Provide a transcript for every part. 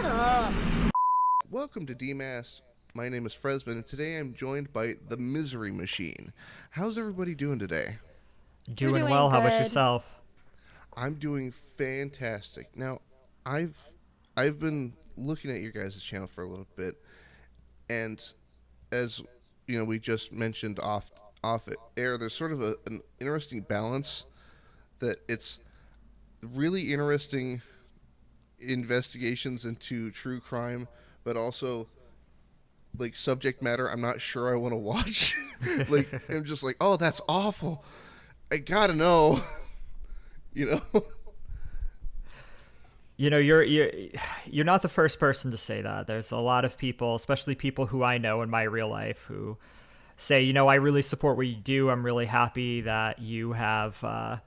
Shut up. Welcome to Demasked. My name is Fresman, and today I'm joined by the Misery Machine. How's everybody doing today? We're Doing doing well. How about good. yourself? I'm doing fantastic. Now, I've been looking at your guys' channel for a little bit, and as you know, we just mentioned off air. There's sort of an interesting balance that it's really interesting investigations into true crime, but also like subject matter I'm not sure I want to watch. Like I'm just like, oh, that's awful. I gotta know, you know. You're not the first person to say that. There's a lot of people, especially people who I know in my real life, who say, I really support what you do. I'm really happy that you have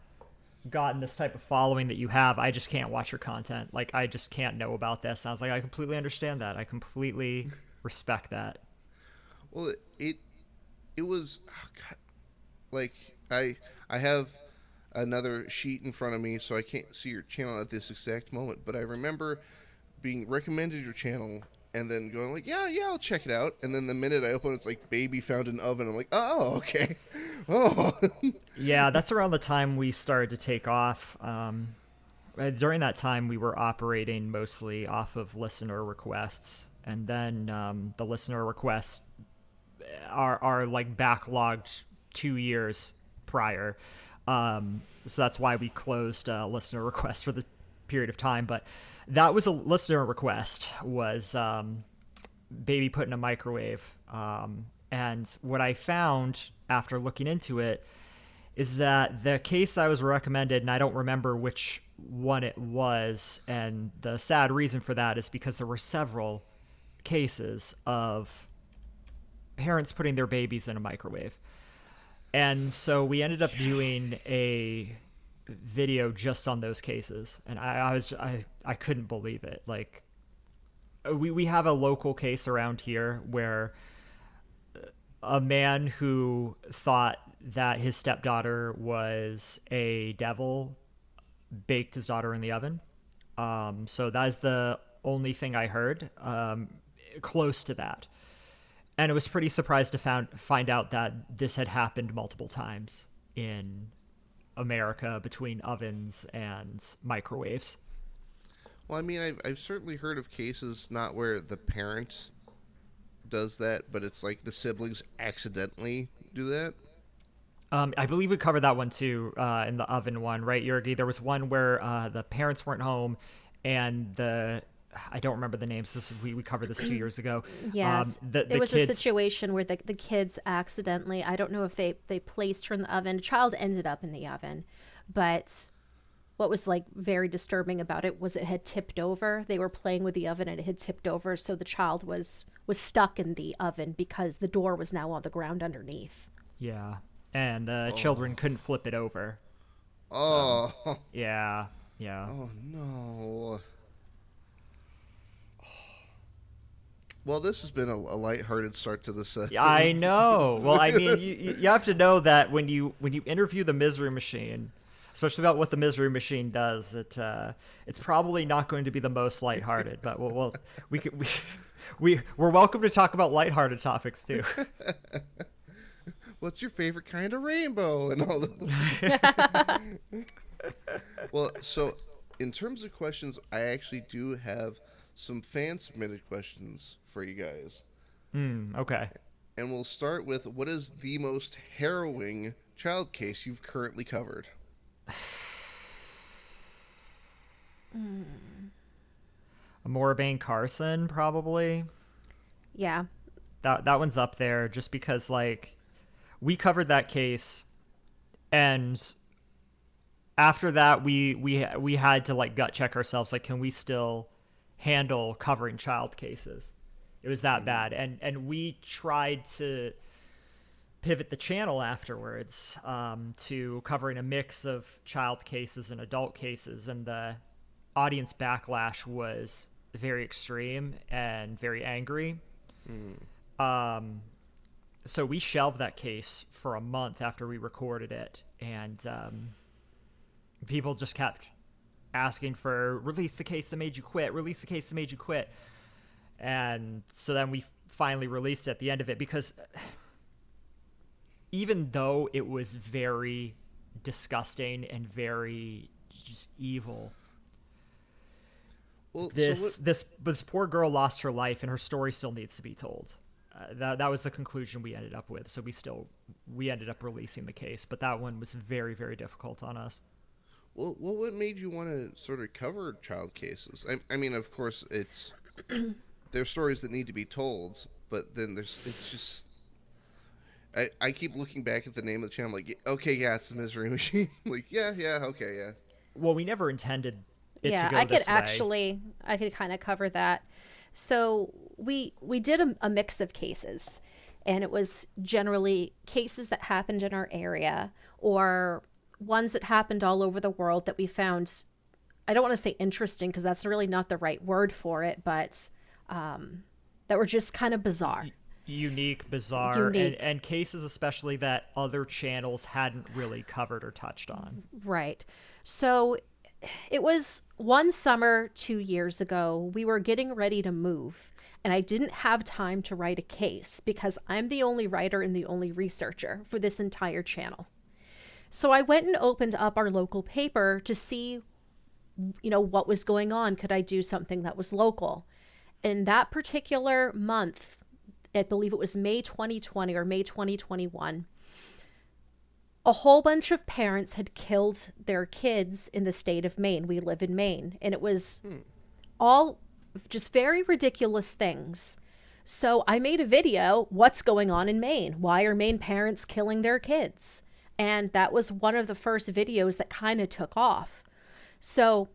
gotten this type of following that you have. I just can't watch your content. Like, I just can't know about this. And I was like, I completely understand that. I completely respect that. Well, it was oh God, like I have another sheet in front of me, so I can't see your channel at this exact moment. But I remember being recommended your channel and then going like, yeah, I'll check it out. And then the minute I open it, it's like baby found an oven. I'm like, oh, okay. Oh. Yeah, that's around the time we started to take off. During that time, we were operating mostly off of listener requests, and then the listener requests are like backlogged 2 years prior. So that's why we closed listener requests for the period of time. But that was a listener request, was baby put in a microwave. And what I found after looking into it is that the case I was recommended, and I don't remember which one it was, and the sad reason for that is because there were several cases of parents putting their babies in a microwave. And so we ended up doing a video just on those cases, and I couldn't believe it. Like, we have a local case around here where a man who thought that his stepdaughter was a devil baked his daughter in the oven. So that is the only thing I heard close to that. And I was pretty surprised to find out that this had happened multiple times in America between ovens and microwaves. Well, I mean, I've certainly heard of cases not where the parent does that, but it's like the siblings accidentally do that. I believe we covered that one too in the oven one, right, Yergi? There was one where the parents weren't home, and I don't remember the names. We covered this 2 years ago. Yes. The It was kids, a situation where the kids accidentally, I don't know if they placed her in the oven. A child ended up in the oven. But what was like very disturbing about it was it had tipped over. They were playing with the oven and it had tipped over. So the child was stuck in the oven because the door was now on the ground underneath. yeah, and the children couldn't flip it over. Oh. Yeah. Oh no. Well, this has been a lighthearted start to this. I know. Well, I mean, you have to know that when you interview the Misery Machine, especially about what the Misery Machine does, it's probably not going to be the most lighthearted. But we're welcome to talk about lighthearted topics too. What's your favorite kind of rainbow and all Well, so in terms of questions, I actually do have some fan submitted questions for you guys. Okay. And we'll start with, what is the most harrowing child case you've currently covered? Morabane Carson, probably. Yeah. That one's up there just because, like, we covered that case, and after that we had to like gut check ourselves, like, can we still handle covering child cases? It was that bad, and we tried to pivot the channel afterwards to covering a mix of child cases and adult cases, and the audience backlash was very extreme and very angry. So we shelved that case for a month after we recorded it, and people just kept asking for release the case that made you quit, release the case that made you quit. And so then we finally released at the end of it, because even though it was very disgusting and very just evil, Well, this poor girl lost her life, and her story still needs to be told. That was the conclusion we ended up with. So we ended up releasing the case, but that one was very, very difficult on us. well, what made you want to sort of cover child cases? I mean, of course, there's stories that need to be told, but then it's just. I keep looking back at the name of the channel, like, okay, yeah, it's the Misery Machine. Like, yeah, okay, yeah. Well, we never intended it Yeah, to go I this could way. I could kind of cover that. So we did a mix of cases, and it was generally cases that happened in our area or ones that happened all over the world that we found, I don't want to say interesting because that's really not the right word for it, but that were just kind of bizarre. Unique, bizarre, and cases especially that other channels hadn't really covered or touched on. Right. So it was one summer 2 years ago. We were getting ready to move, and I didn't have time to write a case because I'm the only writer and the only researcher for this entire channel. So I went and opened up our local paper to see, what was going on. Could I do something that was local? In that particular month, I believe it was May 2020 or May 2021, a whole bunch of parents had killed their kids in the state of Maine. We live in Maine, and it was all just very ridiculous things. So I made a video, what's going on in Maine? Why are Maine parents killing their kids? And that was one of the first videos that kind of took off. So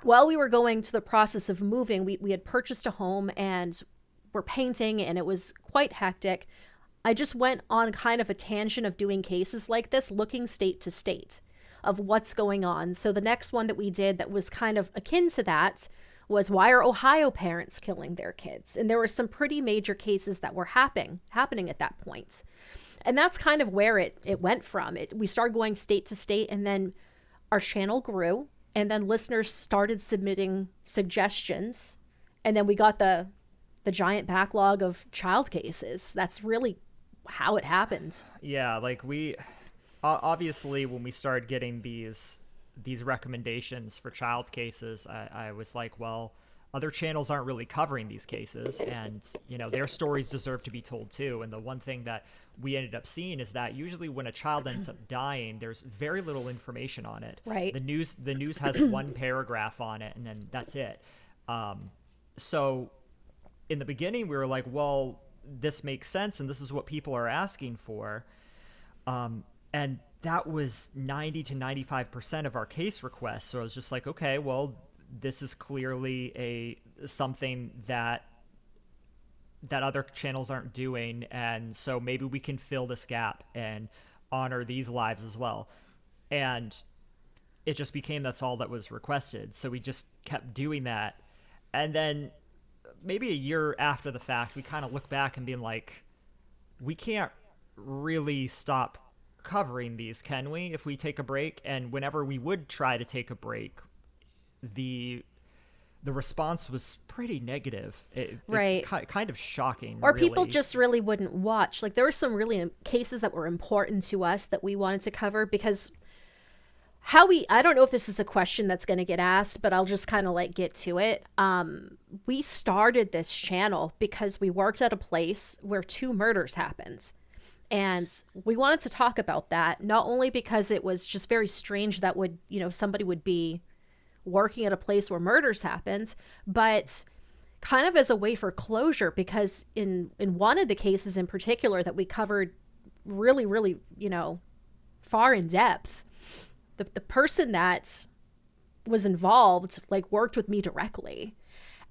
while we were going to the process of moving, we had purchased a home and were painting, and it was quite hectic. I just went on kind of a tangent of doing cases like this, looking state to state of what's going on. So the next one that we did that was kind of akin to that was, why are Ohio parents killing their kids? And there were some pretty major cases that were happening at that point. And that's kind of where it went from. We started going state to state, and then our channel grew, and then listeners started submitting suggestions, and then we got the giant backlog of child cases. That's really how it happened. Yeah, like we obviously when we started getting these recommendations for child cases, I was like, well, other channels aren't really covering these cases, and their stories deserve to be told too. And the one thing that we ended up seeing is that usually when a child ends up dying, there's very little information on it. Right. The news has one paragraph on it, and then that's it. So in the beginning, we were like, well, this makes sense, and this is what people are asking for. And that was 90 to 95% of our case requests. So I was just like, okay, well, this is clearly something that other channels aren't doing, and so maybe we can fill this gap and honor these lives as well. And it just became that's all that was requested. So we just kept doing that. And then maybe a year after the fact, we kind of look back and being like, we can't really stop covering these, can we, if we take a break? And whenever we would try to take a break, the response was pretty negative. Right. Kind of shocking. Or really. people just really wouldn't watch. Like, there were some really cases that were important to us that we wanted to cover, because I don't know if this is a question that's going to get asked, but I'll just kind of get to it. We started this channel because we worked at a place where 2 murders happened. And we wanted to talk about that, not only because it was just very strange that somebody would be working at a place where murders happened, but kind of as a way for closure, because in one of the cases in particular that we covered really, really, far in depth, the person that was involved worked with me directly,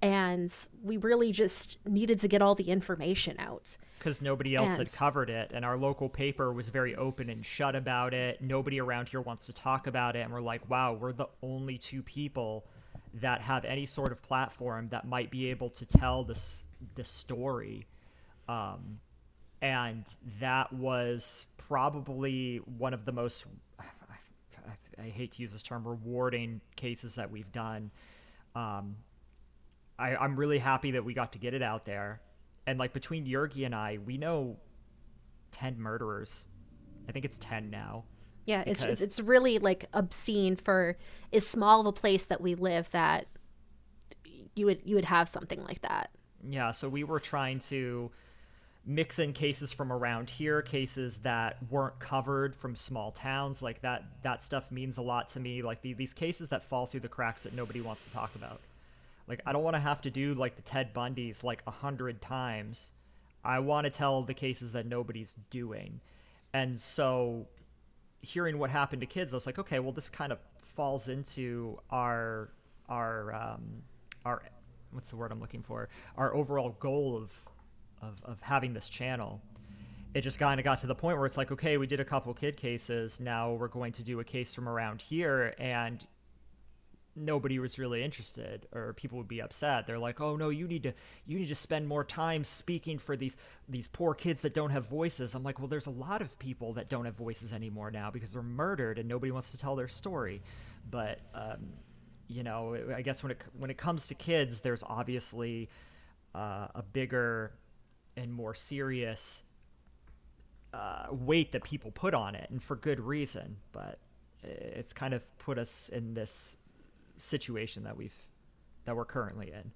and we really just needed to get all the information out because nobody else had covered it, and our local paper was very open and shut about it. Nobody around here wants to talk about it, and we're like, wow, we're the only 2 people that have any sort of platform that might be able to tell this story. And that was probably one of the most, I hate to use this term, rewarding cases that we've done. Um, I'm really happy that we got to get it out there. And like between Yurgi and I, we know 10 murderers. I think it's 10 now. Yeah, Because it's really like obscene for as small of a place that we live that you would have something like that. yeah, so we were trying to mix in cases from around here, cases that weren't covered from small towns. Like that stuff means a lot to me. Like these cases that fall through the cracks that nobody wants to talk about. Like I don't want to have to do like the Ted Bundys like 100 times. I want to tell the cases that nobody's doing. And so hearing what happened to kids, I was like, okay, well this kind of falls into our what's the word I'm looking for? Our overall goal of having this channel. It just kind of got to the point where it's like, okay, we did a couple kid cases. Now we're going to do a case from around here, and nobody was really interested, or people would be upset. They're like, oh no, you need to spend more time speaking for these poor kids that don't have voices. I'm like, well, there's a lot of people that don't have voices anymore now because they're murdered and nobody wants to tell their story. But I guess when it comes to kids, there's obviously a bigger and more serious weight that people put on it, and for good reason. But it's kind of put us in this situation that we're currently in.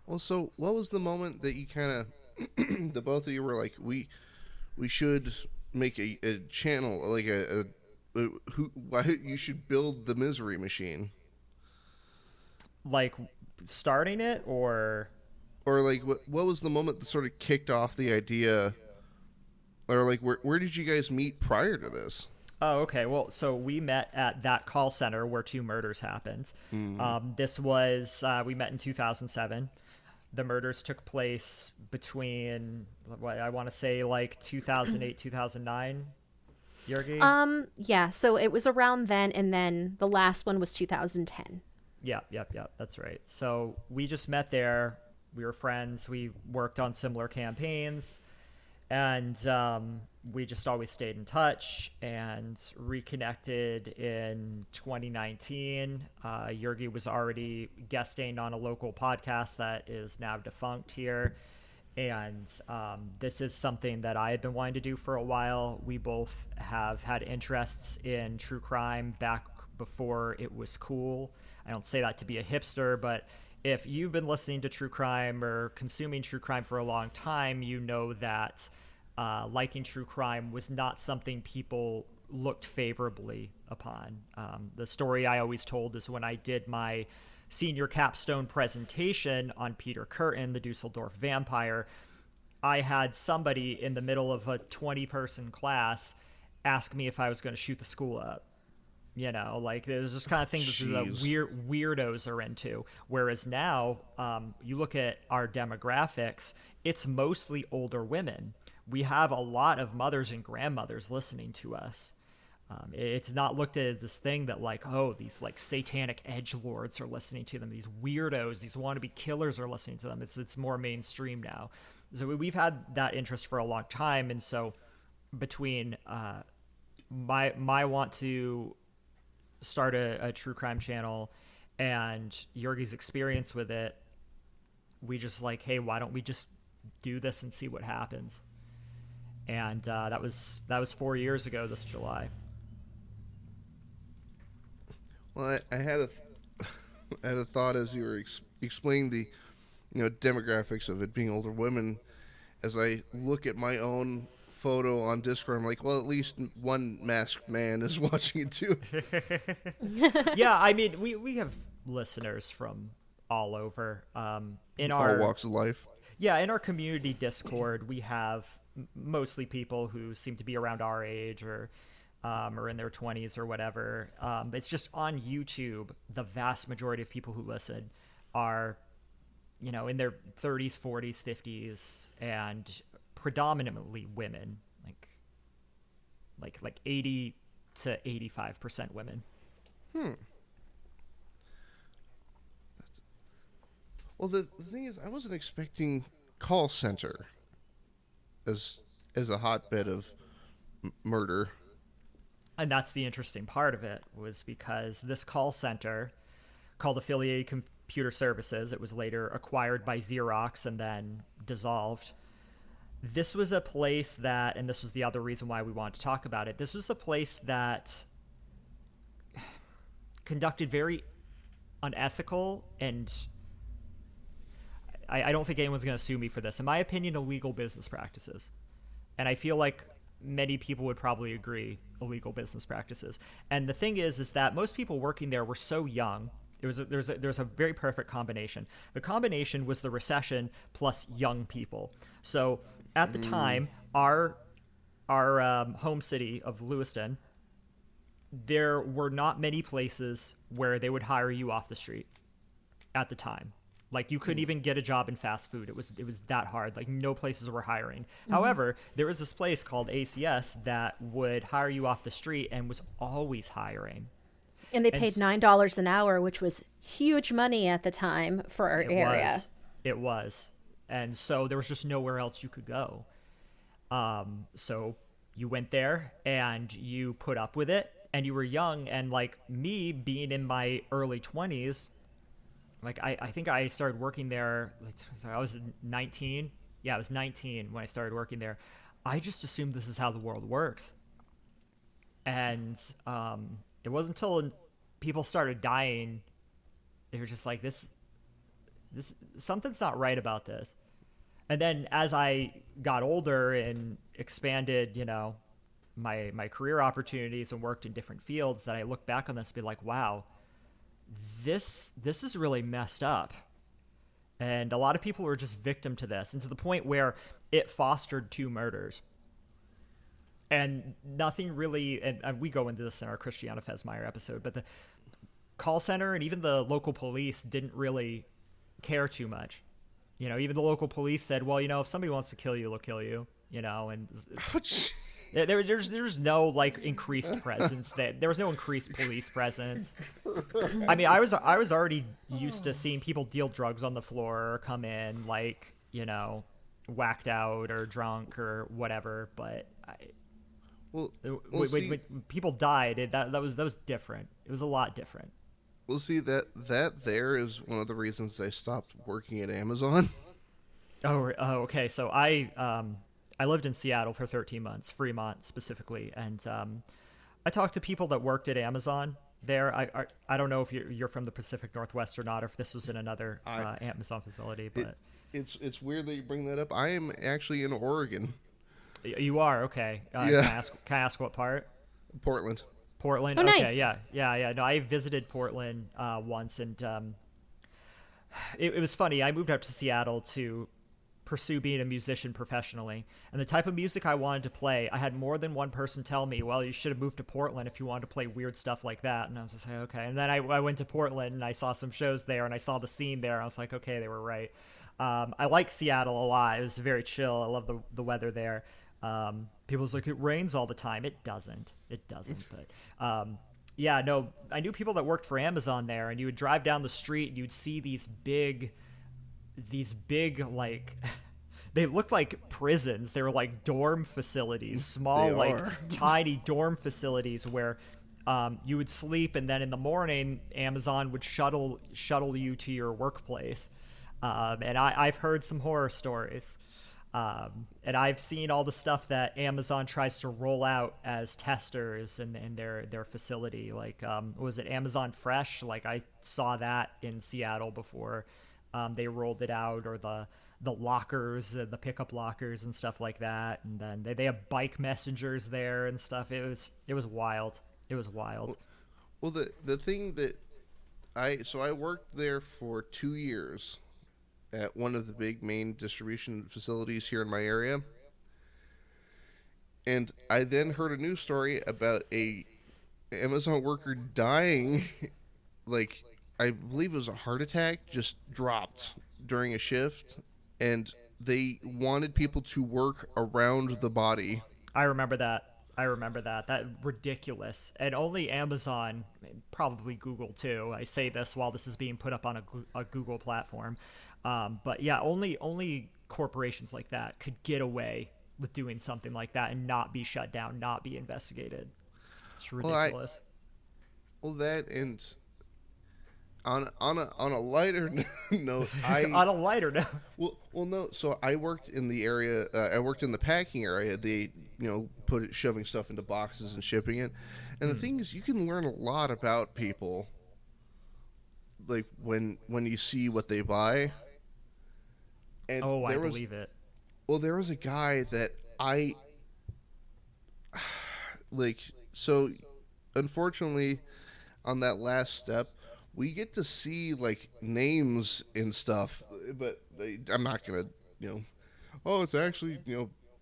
Well, so what was the moment that you kind of, the both of you were like, we should make a channel, like why you should build the misery machine? Like starting it, or like what was the moment that sort of kicked off the idea, or like where did you guys meet prior to this? Oh, okay. Well, so we met at that call center where 2 murders happened. This was, we met in 2007. The murders took place between, what I want to say, like 2008, 2009. Yurgi? Yeah, so it was around then, and then the last one was 2010. Yep. That's right. So we just met there. We were friends. We worked on similar campaigns. And we just always stayed in touch and reconnected in 2019. Yurgi was already guesting on a local podcast that is now defunct here. And this is something that I had been wanting to do for a while. We both have had interests in true crime back before it was cool. I don't say that to be a hipster, but if you've been listening to true crime or consuming true crime for a long time, you know that liking true crime was not something people looked favorably upon. The story I always told is when I did my senior capstone presentation on Peter Curtin, the Dusseldorf vampire, I had somebody in the middle of a 20-person class ask me if I was going to shoot the school up. Like there's this kind of thing that weirdos are into. Whereas now, you look at our demographics, it's mostly older women. We have a lot of mothers and grandmothers listening to us. It's not looked at as this thing that like, oh, these like satanic edgelords are listening to them. These weirdos, these wannabe killers are listening to them. It's more mainstream now. So we've had that interest for a long time. And so between my want to start a true crime channel and Yurgi's experience with it, we just like, hey, why don't we just do this and see what happens? And that was 4 years ago this July. Well, I had I had a thought as you were explaining the demographics of it being older women. As I look at my own photo on Discord, I'm like, well, at least one masked man is watching it too. Yeah, I mean, we have listeners from all over. In all our walks of life. Yeah, in our community Discord, we have mostly people who seem to be around our age or in their 20s or whatever. It's just on YouTube, the vast majority of people who listen are, in their 30s, 40s, 50s, and predominantly women, like 80 to 85% women. Well, the thing is, I wasn't expecting call center as a hotbed of murder. And that's the interesting part of it, was because this call center called Affiliated Computer Services, it was later acquired by Xerox and then dissolved. This was a place that, and this was the other reason why we wanted to talk about it, this was a place that conducted very unethical and I don't think anyone's going to sue me for this. In my opinion, illegal business practices. And I feel like many people would probably agree, illegal business practices. And the thing is that most people working there were so young. There's a very perfect combination. The combination was the recession plus young people. So at the time, our home city of Lewiston, there were not many places where they would hire you off the street at the time. Like, you couldn't even get a job in fast food. It was that hard. Like, no places were hiring. However, there was this place called ACS that would hire you off the street and was always hiring. And they paid $9 an hour, which was huge money at the time for our area. It was. And so there was just nowhere else you could go. So you went there and you put up with it, and you were young. And like me being in my early 20s, like I think I started working there, like, I was 19. Yeah, I was 19 when I started working there. I just assumed this is how the world works. And it wasn't until people started dying, they were just like, this something's not right about this. And then as I got older and expanded, my career opportunities and worked in different fields, that I look back on this and be like, wow, this is really messed up. And a lot of people were just victim to this, and to the point where it fostered 2 murders. And nothing really, and we go into this in our Christiana Fesmeyer episode, but the call center and even the local police didn't really care too much. Even the local police said, well, if somebody wants to kill you, they'll kill you, and there's no like increased presence. There was no increased police presence. I mean, I was already used to seeing people deal drugs on the floor or come in like, whacked out or drunk or whatever. But when people died, that was different. It was a lot different. Well, see, that there is one of the reasons I stopped working at Amazon. Oh, okay. So I lived in Seattle for 13 months, Fremont specifically, and I talked to people that worked at Amazon there. I don't know if you're from the Pacific Northwest or not, or if this was in another Amazon facility. But it's weird that you bring that up. I am actually in Oregon. You are? Okay. Yeah. Can I ask what part? Portland. Portland. Oh, okay. nice. Yeah. No, I visited Portland once, and it was funny. I moved up to Seattle to pursue being a musician professionally, and the type of music I wanted to play, I had more than one person tell me, well, you should have moved to Portland if you wanted to play weird stuff like that. And I was just like, okay. And then I went to Portland and I saw some shows there and I saw the scene there. I was like, okay, they were right. I like Seattle a lot. It was very chill. I love the weather there. People's like, it rains all the time. It doesn't. But yeah, no, I knew people that worked for Amazon there, and you would drive down the street and you'd see these big like they looked like prisons. They were like dorm facilities, small like tiny dorm facilities where you would sleep, and then in the morning Amazon would shuttle you to your workplace. And I've heard some horror stories. And I've seen all the stuff that Amazon tries to roll out as testers in their facility. Like, was it Amazon Fresh? Like, I saw that in Seattle before they rolled it out, or the lockers, the pickup lockers and stuff like that. And then they have bike messengers there and stuff. It was wild. It was wild. Well, the thing that I worked there for 2 years at one of the big main distribution facilities here in my area. And I then heard a news story about a Amazon worker dying, like, I believe it was a heart attack, just dropped during a shift, and they wanted people to work around the body. I remember that. That ridiculous. And only Amazon, probably Google too. I say this while this is being put up on a Google platform. But yeah, only corporations like that could get away with doing something like that and not be shut down, not be investigated. It's Well, I ridiculous. well that and on a lighter note, I On a lighter note. no. So I worked in the area. I worked in the packing area. They put it shoving stuff into boxes and shipping it. And the Hmm. thing is, you can learn a lot about people like when you see what they buy. And Oh, I believe it. there was a guy that I like. So unfortunately, on that last step, we get to see like names and stuff, but I'm not gonna, you know, oh, it's actually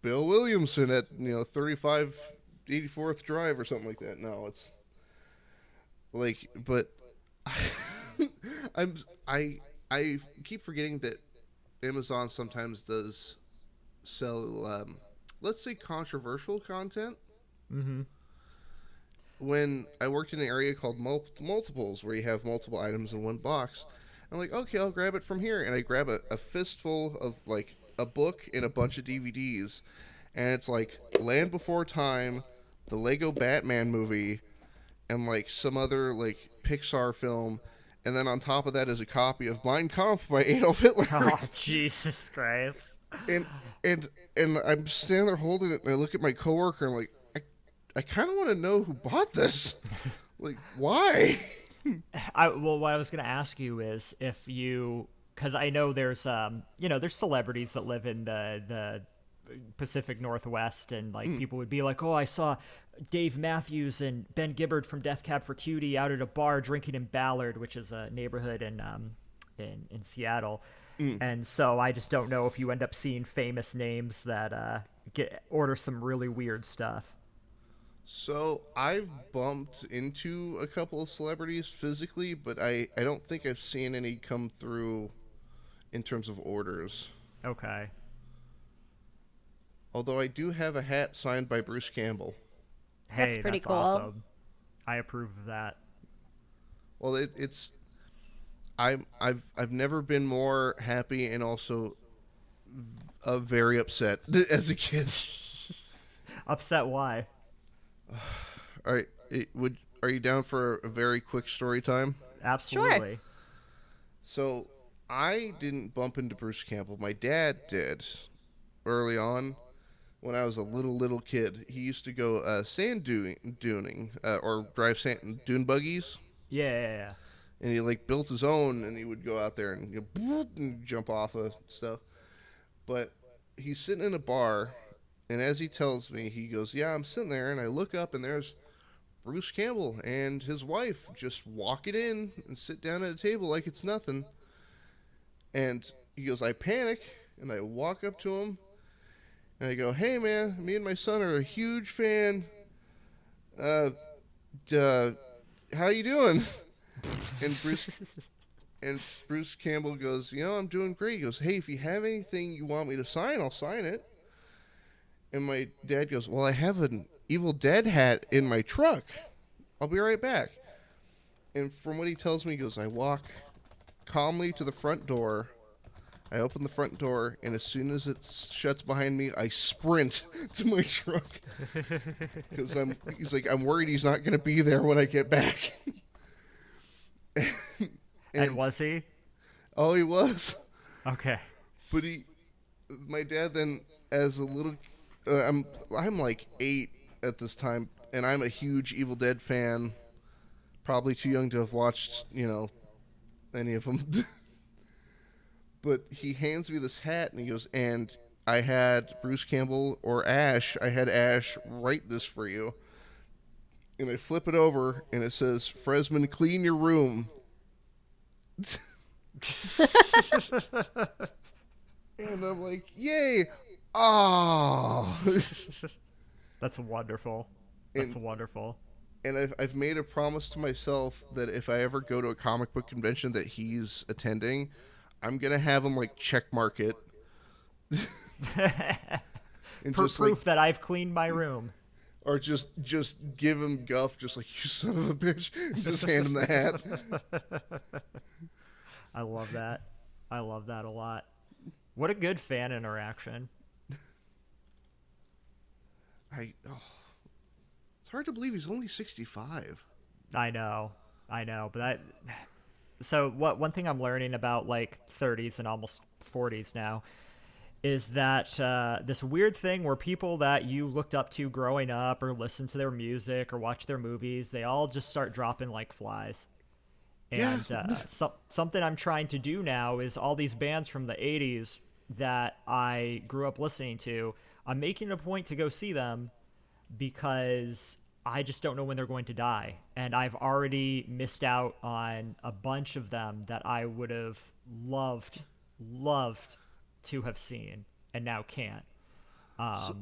Bill Williamson at 3584th Drive or something like that. No, it's like, but I'm I I keep forgetting that Amazon sometimes does sell, let's say, controversial content. Mm-hmm. When I worked in an area called multiples, where you have multiple items in one box, I'm like, okay, I'll grab it from here, and I grab a fistful of like a book and a bunch of DVDs, and it's like Land Before Time, the Lego Batman movie, and like some other like Pixar film, and then on top of that is a copy of Mein Kampf by Adolf Hitler. Oh, Jesus Christ. and and and I'm standing there holding it, and I look at my coworker, and I'm like, I kind of want to know who bought this. Like, why? Well, what I was gonna ask you is if you, because I know there's there's celebrities that live in the Pacific Northwest, and like Mm, people would be like, oh, I saw Dave Matthews and Ben Gibbard from Death Cab for Cutie out at a bar drinking in Ballard, which is a neighborhood in Seattle. mm. And so I just don't know if you end up seeing famous names that get order some really weird stuff. So I've bumped into a couple of celebrities physically, but I don't think I've seen any come through in terms of orders. Okay. Although I do have a hat signed by Bruce Campbell. That's Hey, pretty that's cool. awesome. I approve of that. Well, it's I've never been more happy and also very upset as a kid. Upset why? All right, are you down for a very quick story time? Sure. Absolutely. So I didn't bump into Bruce Campbell. My dad did early on when I was a little kid. He used to go sand duning or drive sand dune buggies, Yeah, yeah, yeah. and he like built his own, and he would go out there and, and jump off of stuff. But he's sitting in a bar, and as he tells me, he goes, "Yeah, I'm sitting there, and I look up, and there's Bruce Campbell and his wife just walk it in and sit down at a table like it's nothing." And he goes, I panic, and I walk up to him, and I go, "Hey, man, me and my son are a huge fan. Uh, uh how you doing?" And Bruce Campbell goes, "I'm doing great." He goes, "Hey, if you have anything you want me to sign, I'll sign it." And my dad goes, "Well, I have an Evil Dead hat in my truck. I'll be right back." And from what he tells me, he goes, I walk calmly to the front door. I open the front door, and as soon as it shuts behind me, I sprint to my truck because he's like, I'm worried he's not going to be there when I get back. And And was he? oh, he was. Okay. But my dad then, as a little, I'm like 8 at this time, and I'm a huge Evil Dead fan. Probably too young to have watched, any of them. But he hands me this hat, and he goes, "And I had Bruce Campbell or Ash. I had Ash write this for you." And I flip it over, and it says, "Fresman, clean your room." And I'm like, "Yay! Oh!" That's wonderful. That's and wonderful. and I've made a promise to myself that if I ever go to a comic book convention that he's attending, I'm gonna have him like check mark it and just like, Proof that I've cleaned my room. or just give him guff, just like, "You son of a bitch," and just hand him the hat. I love that. I love that a lot. What a good fan interaction. It's hard to believe he's only 65. I know, but that. So what? One thing I'm learning about like 30s and almost 40s now is that this weird thing where people that you looked up to growing up or listened to their music or watched their movies, they all just start dropping like flies. Yeah. And something I'm trying to do now is all these bands from the 80s that I grew up listening to, I'm making a point to go see them because I just don't know when they're going to die. And I've already missed out on a bunch of them that I would have loved to have seen and now can't. So,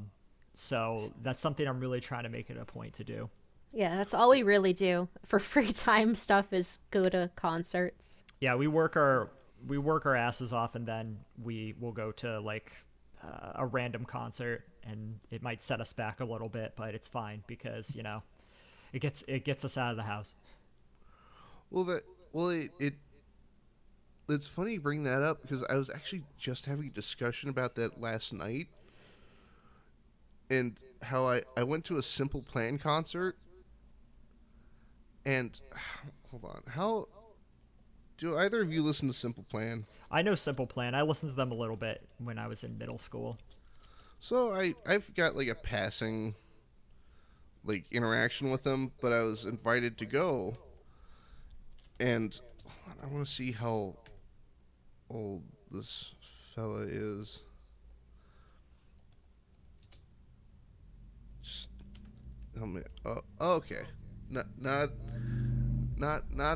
So that's something I'm really trying to make it a point to do. Yeah, that's all we really do for free time stuff is go to concerts. Yeah, we work our asses off, and then we will go to like a random concert, and it might set us back a little bit, but it's fine because it gets us out of the house. well, it's funny you bring that up because I was actually just having a discussion about that last night and how I went to a Simple Plan concert and hold on, how do either of you listen to Simple Plan? I know Simple Plan. I listened to them a little bit when I was in middle school. So I've got like a passing like interaction with them, but I was invited to go, and I want to see how old this fella is. Just, oh man, oh, okay, not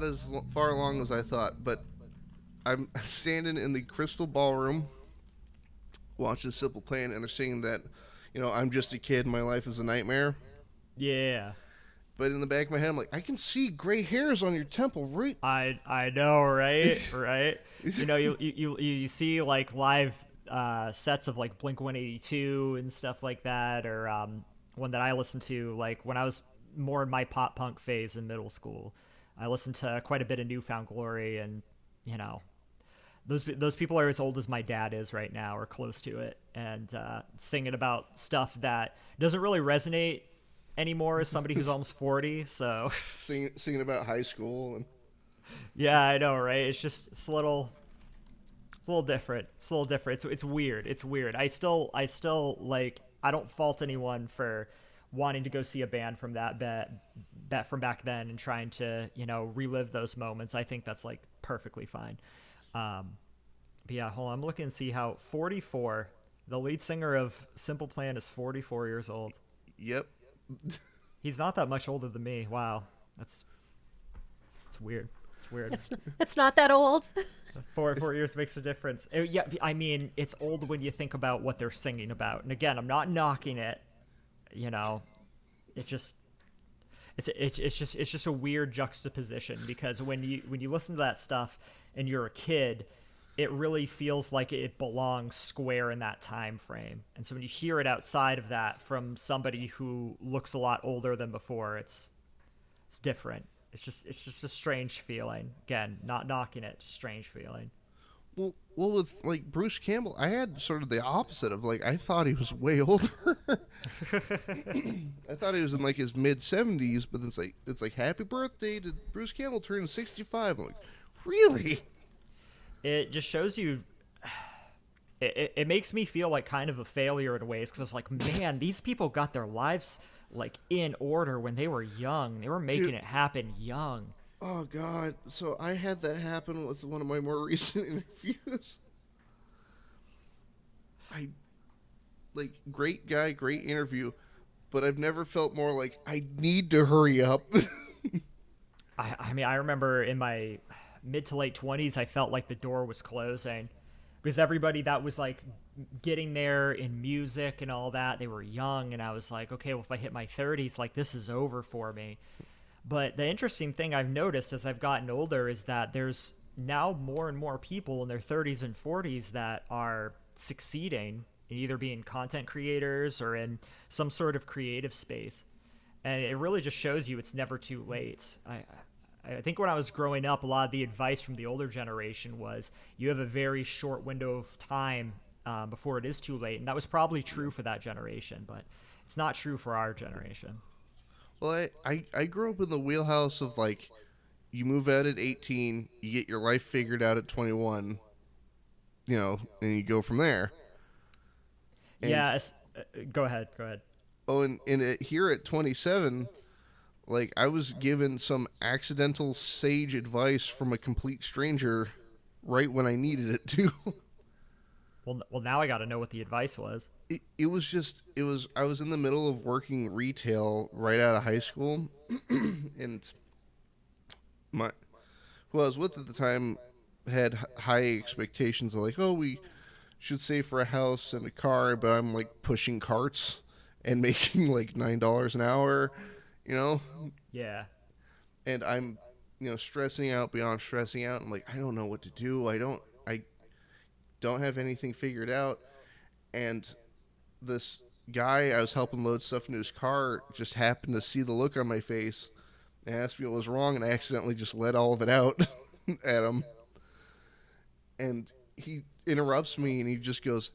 as far along as I thought, but I'm standing in the Crystal Ballroom watching Simple Plan, and they're singing that, I'm just a kid, my life is a nightmare. Yeah. But in the back of my head, I'm like, I can see gray hairs on your temple, right? I know, right? Right. You see like live sets of like Blink 182 and stuff like that, or one that I listened to like when I was more in my pop punk phase in middle school. I listened to quite a bit of Newfound Glory, and you know those people are as old as my dad is right now, or close to it, and singing about stuff that doesn't really resonate anymore as somebody who's almost 40. So singing about high school and yeah, I know, right? It's a little different. It's weird. It's weird. I still like. I don't fault anyone for wanting to go see a band from that from back then and trying to relive those moments. I think that's like perfectly fine. But yeah, hold on. I'm looking to see how 44. The lead singer of Simple Plan is 44 years old. yep. He's not that much older than me. Wow, it's weird. It's weird. It's not that old. 4 years makes a difference. Yeah, I mean, it's old when you think about what they're singing about. And again, I'm not knocking it. It's just it's just a weird juxtaposition, because when you listen to that stuff and you're a kid, it really feels like it belongs square in that time frame. And so when you hear it outside of that from somebody who looks a lot older than before, it's different. It's just a strange feeling. Again, not knocking it, strange feeling. Well, with like Bruce Campbell, I had sort of the opposite of like I thought he was way older. I thought he was in like his mid-70s, but it's like happy birthday to Bruce Campbell turning 65. I'm like, really? It just shows you. It makes me feel like kind of a failure in ways, because it's like, man, these people got their lives like in order when they were young. They were making it happen young. Oh God! So I had that happen with one of my more recent interviews. Great guy, great interview, but I've never felt more like I need to hurry up. I mean, I remember in my mid to late 20s, I felt like the door was closing, because everybody that was like getting there in music and all that, they were young, and I was like, okay, well, if I hit my 30s, like this is over for me. But the interesting thing I've noticed as I've gotten older is that there's now more and more people in their 30s and 40s that are succeeding in either being content creators or in some sort of creative space. And it really just shows you it's never too late. I think when I was growing up, a lot of the advice from the older generation was you have a very short window of time before it is too late. And that was probably true for that generation, but it's not true for our generation. Well, I grew up in the wheelhouse of like you move out at 18, you get your life figured out at 21, and you go from there. And Yeah, go ahead, go ahead. oh, and here at 27, like I was given some accidental sage advice from a complete stranger right when I needed it too. Well, now I got to know what the advice was. It was just it was I was in the middle of working retail right out of high school, and my who I was with at the time had high expectations of like, oh, we should save for a house and a car, but I'm like pushing carts and making like $9 an hour, you know, Yeah. and I'm stressing out beyond stressing out. I'm like, I don't know what to do. I don't have anything figured out, and this guy I was helping load stuff into his car just happened to see the look on my face and asked me what was wrong, and I accidentally just let all of it out at him. And he interrupts me and he just goes,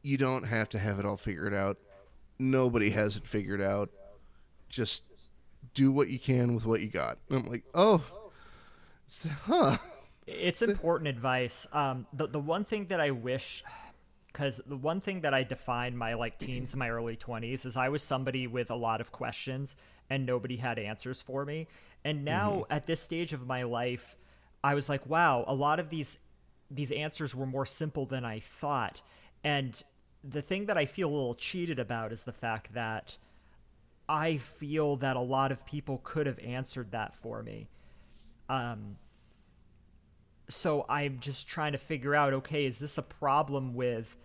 "You don't have to have it all figured out. Nobody has it figured out. Just do what you can with what you got." And I'm like, "Oh, huh." It's important advice. The one thing that I wish, because the one thing that I defined my like teens and my early 20s is I was somebody with a lot of questions and nobody had answers for me. And Mm-hmm. now at this stage of my life, I was like, wow, a lot of these answers were more simple than I thought. And the thing that I feel a little cheated about is the fact that I feel that a lot of people could have answered that for me. Um, so I'm just trying to figure out, okay, is this a problem with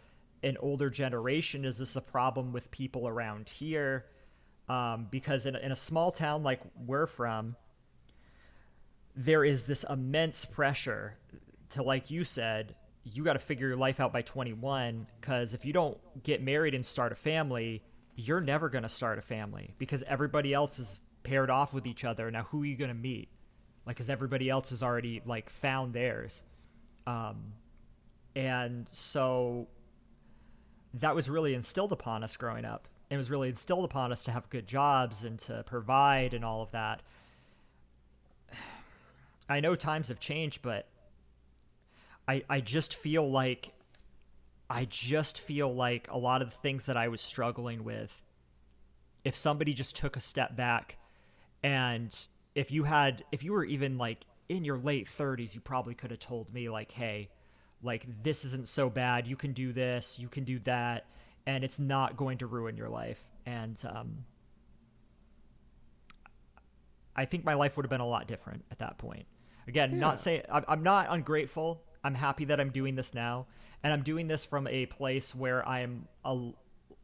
an older generation? Is this a problem with people around here? Because in a small town like we're from, there is this immense pressure to, like you said, you got to figure your life out by 21. Because if you don't get married and start a family, you're never going to start a family because everybody else is paired off with each other. Now, who are you going to meet? Like, because everybody else has already like found theirs. Um, and so that was really instilled upon us growing up. It was really instilled upon us to have good jobs and to provide and all of that. I know times have changed, but I just feel like a lot of the things that I was struggling with, if somebody just took a step back and if you were even like in your late 30s, you probably could have told me like, hey, like this isn't so bad, you can do this, you can do that, and it's not going to ruin your life. And I think my life would have been a lot different at that point. Again, not Yeah. saying I'm not ungrateful. I'm happy that I'm doing this now, and I'm doing this from a place where I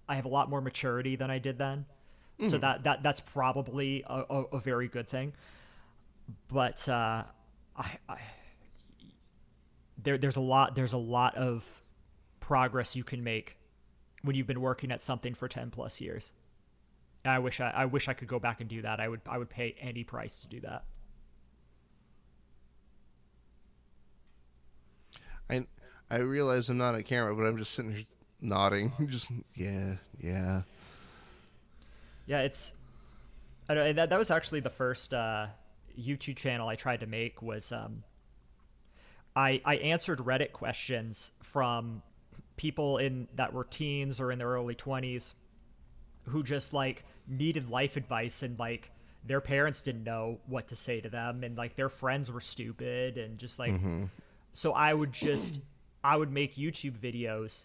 have a lot more maturity than I did then. So Mm-hmm. that's probably a very good thing. But I there's a lot of progress you can make when you've been working at something for 10 plus years. And I wish I could go back and do that. I would pay any price to do that. I I realize I'm not on camera, but I'm just sitting here nodding, just yeah, yeah. Yeah, it's I know that was actually the first YouTube channel I tried to make was I answered Reddit questions from people in that were teens or in their early 20s who just like needed life advice, and like their parents didn't know what to say to them, and like their friends were stupid, and just like Mm-hmm. so I would make YouTube videos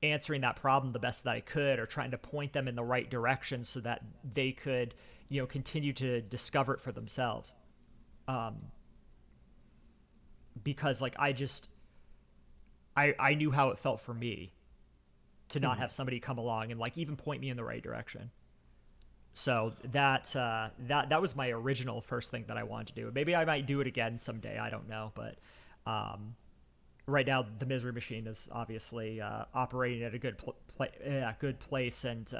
answering that problem the best that I could, or trying to point them in the right direction so that they could, continue to discover it for themselves. Um, because like I knew how it felt for me to not Mm-hmm. have somebody come along and like even point me in the right direction. So that was my original first thing that I wanted to do. Maybe I might do it again someday. I don't know, but um, right now the Misery Machine is obviously operating at a good place, and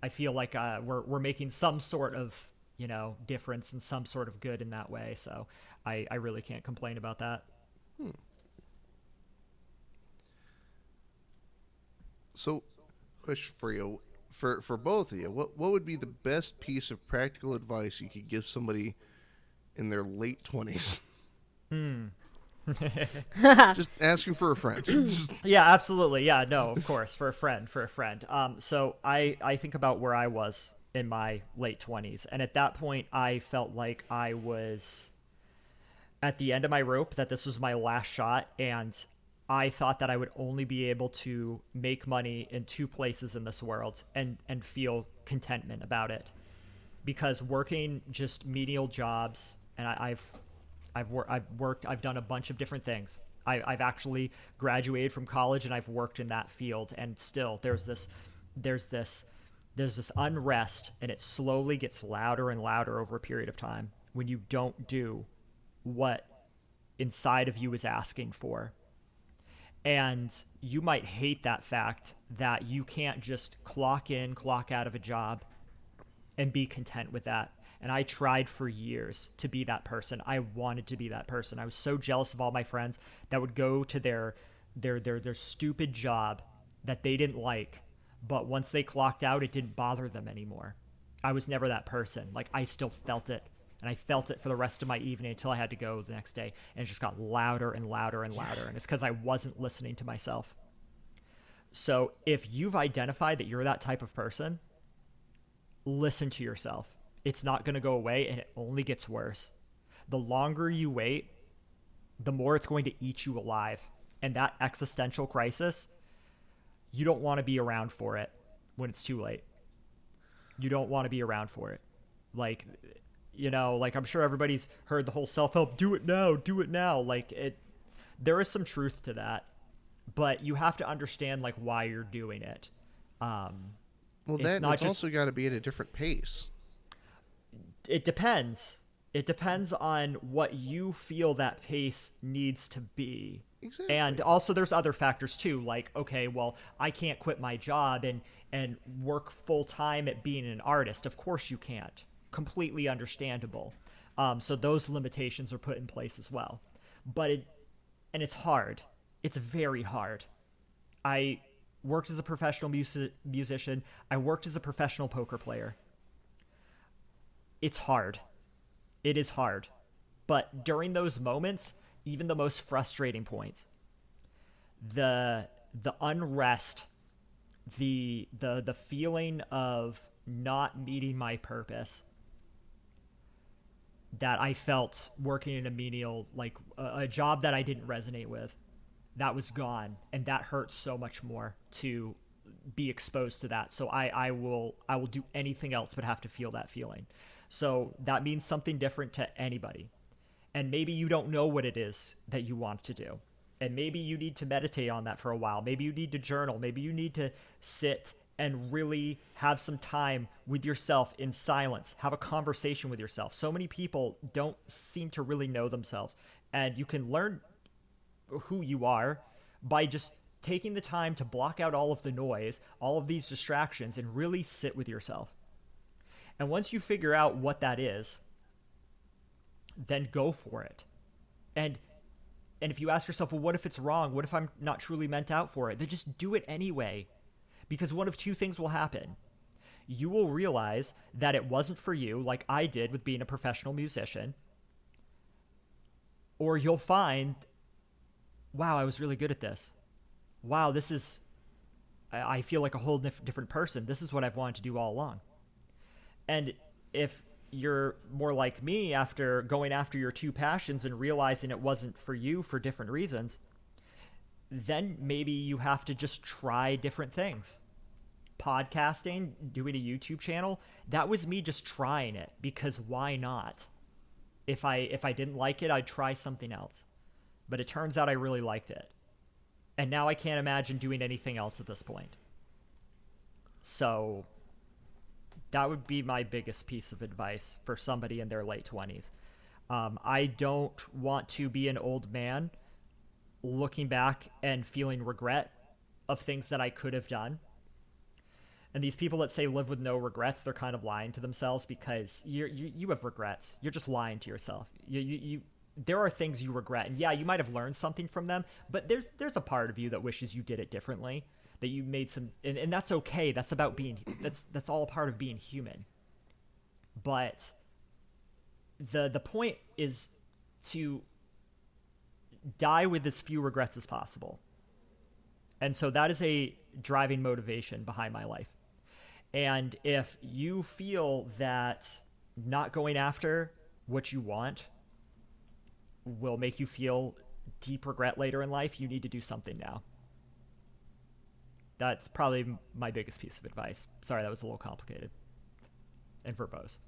I feel like we're making some sort of difference and some sort of good in that way. So I really can't complain about that. Hmm. So, question for you: for both of you, what would be the best piece of practical advice you could give somebody in their late 20s? Just asking for a friend. Yeah, absolutely. Yeah, no, of course, for a friend. So I think about where I was in my late 20s, and at that point I felt like I was at the end of my rope, that this was my last shot, and I thought that I would only be able to make money in two places in this world and feel contentment about it. Because working just menial jobs, and I've done a bunch of different things. I've actually graduated from college and I've worked in that field, and still there's this unrest, and it slowly gets louder and louder over a period of time when you don't do what inside of you is asking for. And you might hate that fact that you can't just clock in, clock out of a job and be content with that. And I tried for years to be that person. I wanted to be that person. I was so jealous of all my friends that would go to their stupid job that they didn't like, but once they clocked out, it didn't bother them anymore. I was never that person. Like, I still felt it. And I felt it for the rest of my evening until I had to go the next day. And it just got louder and louder and louder. And it's because I wasn't listening to myself. So if you've identified that you're that type of person, listen to yourself. It's not going to go away, and it only gets worse. The longer you wait, the more it's going to eat you alive. And that existential crisis, you don't want to be around for it when it's too late. You don't want to be around for it. Like, you know, like, I'm sure everybody's heard the whole self-help, do it now. Like, there is some truth to that, but you have to understand, like, why you're doing it. Well, it's also got to be at a different pace. It depends. It depends on what you feel that pace needs to be. Exactly. And also there's other factors too, like, okay, well, I can't quit my job and work full time at being an artist. Of course you can't. Completely understandable. So those limitations are put in place as well. But it's hard. It's very hard. I worked as a professional musician. I worked as a professional poker player. It's hard. It is hard. But during those moments, even the most frustrating points, the unrest, the feeling of not meeting my purpose that I felt working in a menial, like a job that I didn't resonate with, that was gone. And that hurts so much more to be exposed to that. So I will do anything else but have to feel that feeling. So that means something different to anybody. And maybe you don't know what it is that you want to do. And maybe you need to meditate on that for a while. Maybe you need to journal. Maybe you need to sit and really have some time with yourself in silence. Have a conversation with yourself. So many people don't seem to really know themselves. And you can learn who you are by just taking the time to block out all of the noise, all of these distractions, and really sit with yourself. And once you figure out what that is, then go for it. And if you ask yourself, well, what if it's wrong? What if I'm not truly meant out for it? Then just do it anyway. Because one of two things will happen. You will realize that it wasn't for you, like I did with being a professional musician. Or you'll find, wow, I was really good at this. Wow, I feel like a whole different person. This is what I've wanted to do all along. And if you're more like me, after going after your two passions and realizing it wasn't for you for different reasons, then maybe you have to just try different things. Podcasting, doing a YouTube channel, that was me just trying it, because why not? If I didn't like it, I'd try something else. But it turns out I really liked it. And now I can't imagine doing anything else at this point. So that would be my biggest piece of advice for somebody in their late 20s. I don't want to be an old man looking back and feeling regret of things that I could have done. And these people that say live with no regrets, they're kind of lying to themselves, because you have regrets. You're just lying to yourself. There are things you regret, and yeah, you might have learned something from them, but there's a part of you that wishes you did it differently. that you made some, and that's okay. That's about being, that's all a part of being human. But the point is to die with as few regrets as possible. And so that is a driving motivation behind my life. And if you feel that not going after what you want will make you feel deep regret later in life, you need to do something now. That's probably my biggest piece of advice. Sorry, that was a little complicated and verbose.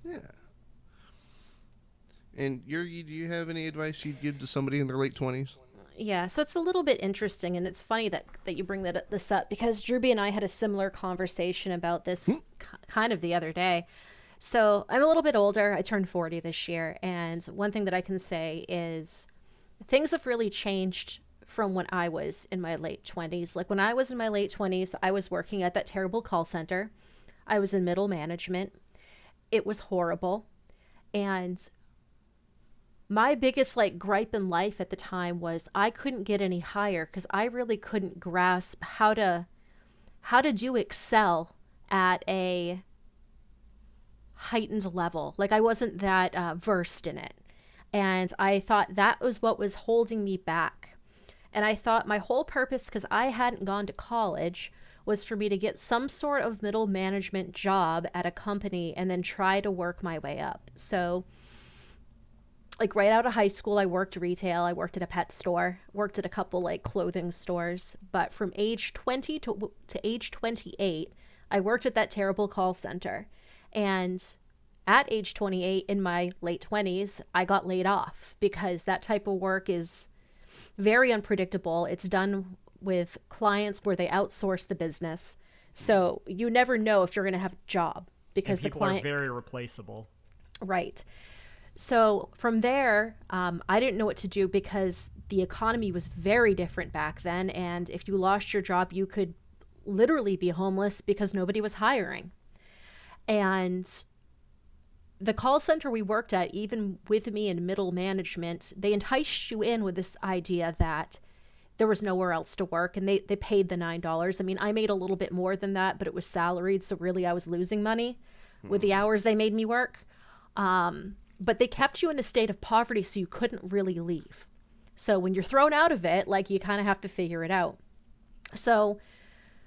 Yeah. And Yurgi, do you have any advice you'd give to somebody in their late 20s? Yeah, so it's a little bit interesting, and it's funny that you bring this up, because Drewby and I had a similar conversation about this kind of the other day. So I'm a little bit older. I turned 40 this year, and one thing that I can say is things have really changed from when I was in my late 20s. Like when I was in my late 20s, I was working at that terrible call center. I was in middle management. It was horrible. And my biggest gripe in life at the time was I couldn't get any higher because I really couldn't grasp how to do Excel at a heightened level. Like I wasn't that versed in it. And I thought that was what was holding me back. And I thought my whole purpose, because I hadn't gone to college, was for me to get some sort of middle management job at a company and then try to work my way up. So right out of high school, I worked retail. I worked at a pet store, worked at a couple clothing stores. But from age 20 to age 28, I worked at that terrible call center. And at age 28, in my late 20s, I got laid off because that type of work is very unpredictable. It's done with clients where they outsource the business. So you never know if you're going to have a job because and the client are very replaceable. Right. So from there, I didn't know what to do because the economy was very different back then. And if you lost your job, you could literally be homeless because nobody was hiring. And the call center we worked at, even with me in middle management, they enticed you in with this idea that there was nowhere else to work, and they paid the $9. I mean, I made a little bit more than that, but it was salaried, so really I was losing money with the hours they made me work. But they kept you in a state of poverty, so you couldn't really leave. So when you're thrown out of it, you kind of have to figure it out. So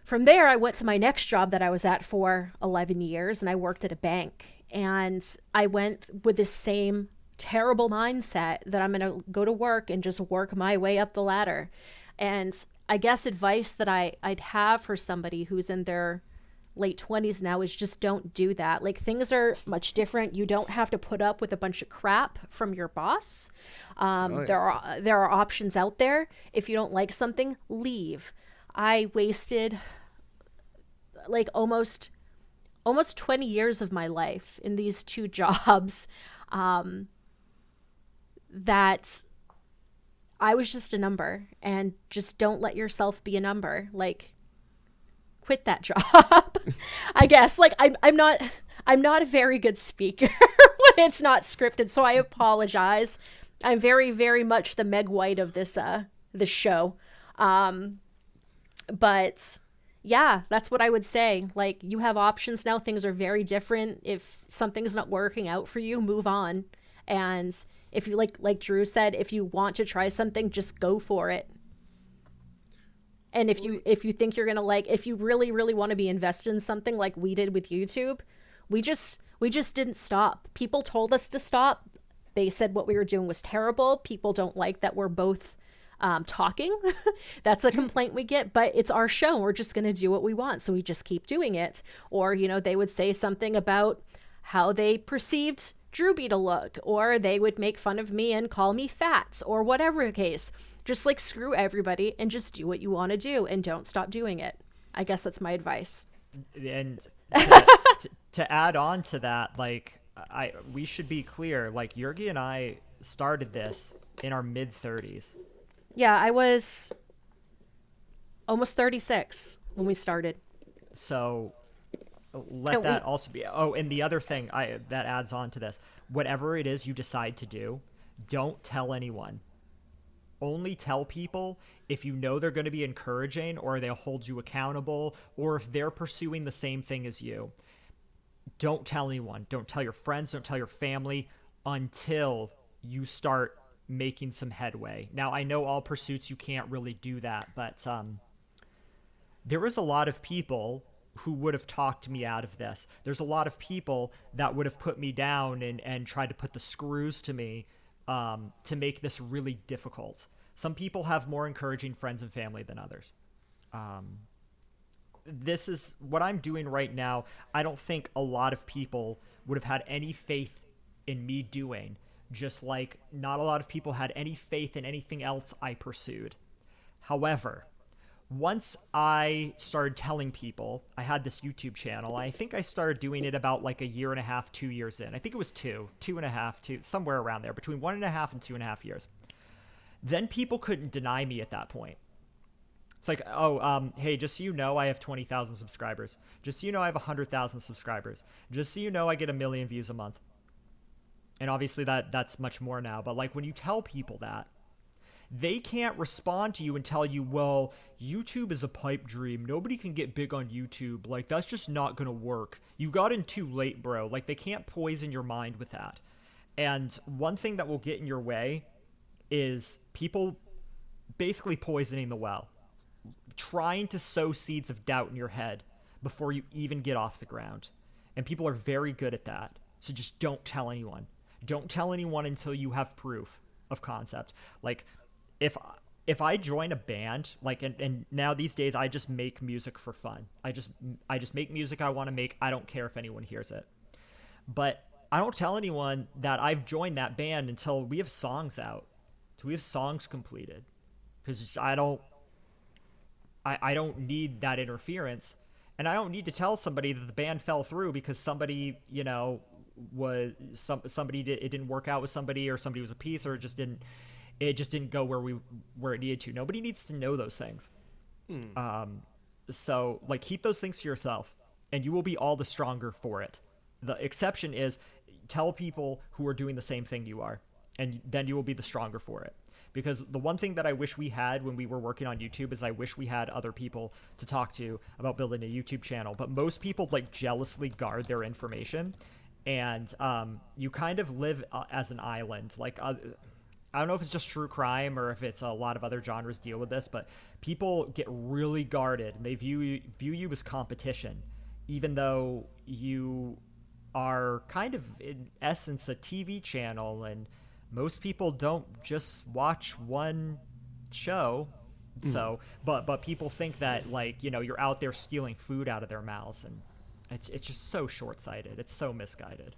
from there, I went to my next job that I was at for 11 years, and I worked at a bank. And I went with the same terrible mindset that I'm going to go to work and just work my way up the ladder. And I guess advice that I'd have for somebody who's in their late 20s now is just don't do that. Things are much different. You don't have to put up with a bunch of crap from your boss. There are options out there. If you don't like something, leave. I wasted almost 20 years of my life in these two jobs that I was just a number, and just don't let yourself be a number. Quit that job. I guess I'm not a very good speaker when it's not scripted, so I apologize. I'm very, very much the Meg White of this show. But yeah, that's what I would say. You have options now. Things are very different. If something's not working out for you, move on. And if you like Drew said, if you want to try something, just go for it. And if you think you're gonna if you really, really want to be invested in something like we did with YouTube, we just didn't stop. People told us to stop. They said what we were doing was terrible. People don't like that we're both talking. That's a complaint we get, but it's our show. We're just going to do what we want. So we just keep doing it. Or, they would say something about how they perceived Drewby to look, or they would make fun of me and call me fat, or whatever the case. Just screw everybody and just do what you want to do and don't stop doing it. I guess that's my advice. And to add on to that, we should be clear, Yurgi and I started this in our mid 30s. Yeah, I was almost 36 when we started. So let that also be. Oh, and the other thing that adds on to this, whatever it is you decide to do, don't tell anyone. only tell people if you know they're going to be encouraging or they'll hold you accountable or if they're pursuing the same thing as you. Don't tell anyone. Don't tell your friends. Don't tell your family until you start making some headway. Now, I know all pursuits you can't really do that, but there was a lot of people who would have talked me out of this. There's a lot of people that would have put me down and tried to put the screws to me to make this really difficult. Some people have more encouraging friends and family than others. This is what I'm doing right now. I don't think a lot of people would have had any faith in me doing, just like not a lot of people had any faith in anything else I pursued. However, once I started telling people, I had this YouTube channel. I think I started doing it about like a year and a half, 2 years in. I think it was two and a half, somewhere around there, between 1.5 and 2.5 years. Then people couldn't deny me at that point. It's like, oh, hey, just so you know, I have 20,000 subscribers. Just so you know, I have 100,000 subscribers. Just so you know, I get 1 million views a month. And obviously that's much more now. But like when you tell people that, they can't respond to you and tell you, well, YouTube is a pipe dream. Nobody can get big on YouTube. Like, that's just not going to work. You got in too late, bro. Like, they can't poison your mind with that. And one thing that will get in your way is people basically poisoning the well, trying to sow seeds of doubt in your head before you even get off the ground. And people are very good at that. So just don't tell anyone. Don't tell anyone until you have proof of concept. Like, if I join a band, like, and now these days I just make music for fun. I just make music I want to make. I don't care if anyone hears it. But I don't tell anyone that I've joined that band until we have songs out. Till we have songs completed. Because I don't need that interference. And I don't need to tell somebody that the band fell through because somebody, you know, it didn't work out with somebody, or somebody was a piece, or it just didn't go where it needed to. Nobody needs to know those things. So like, keep those things to yourself and you will be all the stronger for it. The exception is tell people who are doing the same thing you are, and then you will be the stronger for it. Because the one thing that I wish we had when we were working on YouTube is I wish we had other people to talk to about building a YouTube channel. But most people like jealously guard their information, and you kind of live as an island. Like, I don't know if it's just true crime or if it's a lot of other genres deal with this, but people get really guarded and they view you as competition, even though you are kind of in essence a TV channel, and most people don't just watch one show. So, but people think that, like, you know, you're out there stealing food out of their mouths, and it's just so short-sighted. It's so misguided.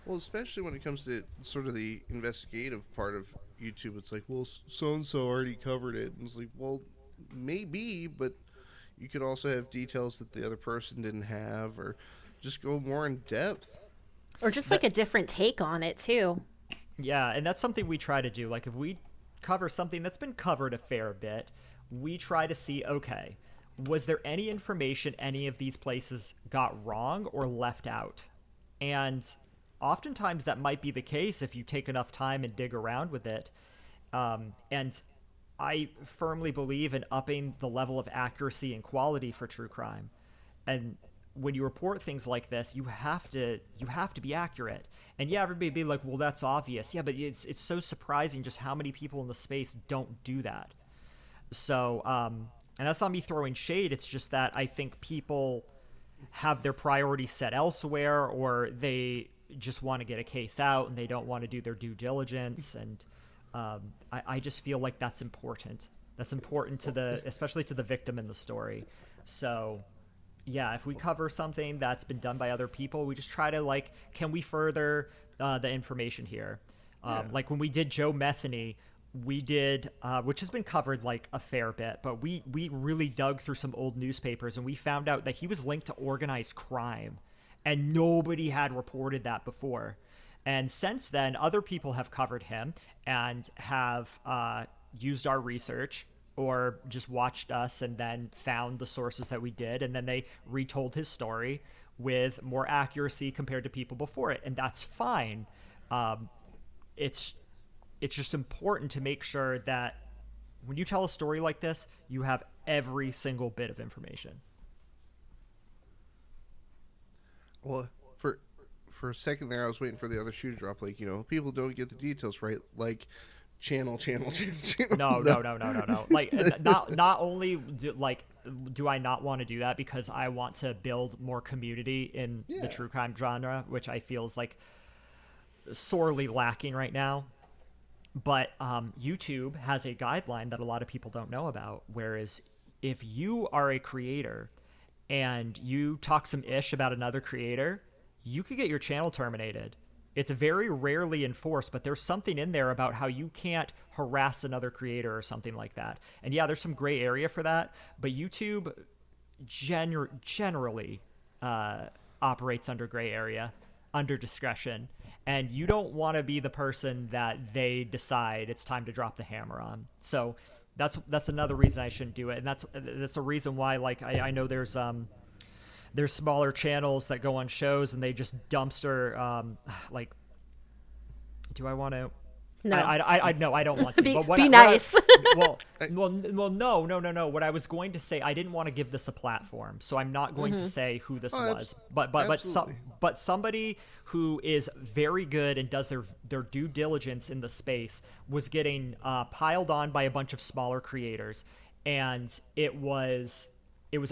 Well, especially when it comes to sort of the investigative part of YouTube, it's like, well, so-and-so already covered it. And it's like, well, maybe, but you could also have details that the other person didn't have, or just go more in depth. Or just like a different take on it, too. Yeah, and that's something we try to do. Like, if we cover something that's been covered a fair bit, we try to see, okay, was there any information any of these places got wrong or left out? And oftentimes that might be the case if you take enough time and dig around with it. And I firmly believe in upping the level of accuracy and quality for true crime. And when you report things like this, you have to be accurate. And yeah, everybody be like, well, that's obvious. Yeah, but it's so surprising just how many people in the space don't do that. So, and that's not me throwing shade. It's just that I think people have their priorities set elsewhere, or they just want to get a case out and they don't want to do their due diligence. And I just feel like that's important. That's important especially to the victim in the story. So yeah, if we cover something that's been done by other people, we just try to, like, can we further the information here? Like when we did Joe Metheny, we did, which has been covered like a fair bit, but we really dug through some old newspapers and we found out that he was linked to organized crime, and nobody had reported that before. And since then, other people have covered him and have used our research, or just watched us and then found the sources that we did, and then they retold his story with more accuracy compared to people before it, and that's fine. It's it's just important to make sure that when you tell a story like this, you have every single bit of information. Well, for a second there, I was waiting for the other shoe to drop. Like, people don't get the details right. Like, channel. No. Like, not only do I not want to do that because I want to build more community in the true crime genre, which I feel is like sorely lacking right now. But YouTube has a guideline that a lot of people don't know about, whereas if you are a creator and you talk some ish about another creator, you could get your channel terminated. It's very rarely enforced, but there's something in there about how you can't harass another creator or something like that. And yeah, there's some gray area for that, but YouTube generally operates under gray area, under discretion. And you don't want to be the person that they decide it's time to drop the hammer on. So that's another reason I shouldn't do it. And that's a reason why, like, I know there's smaller channels that go on shows and they just dumpster like, do I want to? No. I no, I don't want to. Be But nice. Well, no. What I was going to say, I didn't want to give this a platform, so I'm not going to say who this was. But somebody who is very good and does their due diligence in the space was getting piled on by a bunch of smaller creators, and it was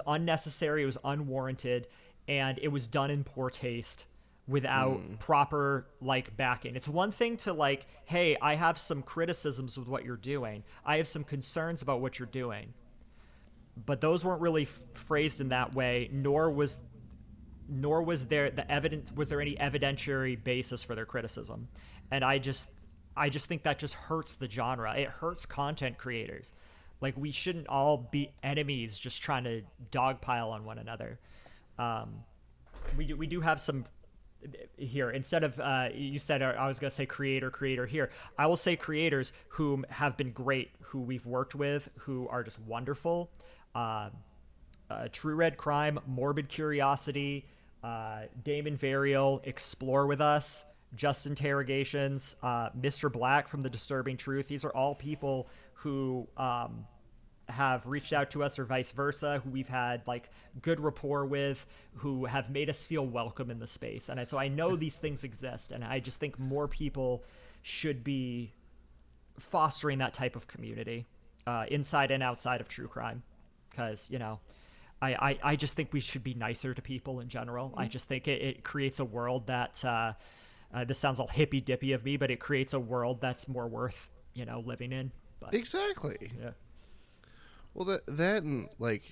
unnecessary, it was unwarranted, and it was done in poor taste without proper like backing. It's one thing to like, hey, I have some criticisms with what you're doing. I have some concerns about what you're doing. But those weren't really phrased in that way, nor was there any evidentiary basis for their criticism. And I just think that just hurts the genre. It hurts content creators. Like, we shouldn't all be enemies just trying to dogpile on one another. We do have some here. Instead of you said I was going to say creator here, I will say creators who have been great, who we've worked with, who are just wonderful. True Red Crime, Morbid Curiosity, Damon Varial, Explore With Us, Just Interrogations, Mr. Black from The Disturbing Truth. These are all people who have reached out to us, or vice versa, who we've had like good rapport with, who have made us feel welcome in the space. And so I know these things exist, and I just think more people should be fostering that type of community inside and outside of true crime. Because, I just think we should be nicer to people in general. I just think it creates a world that, this sounds all hippy-dippy of me, but it creates a world that's more worth, living in. But, exactly. Yeah. Well, that and like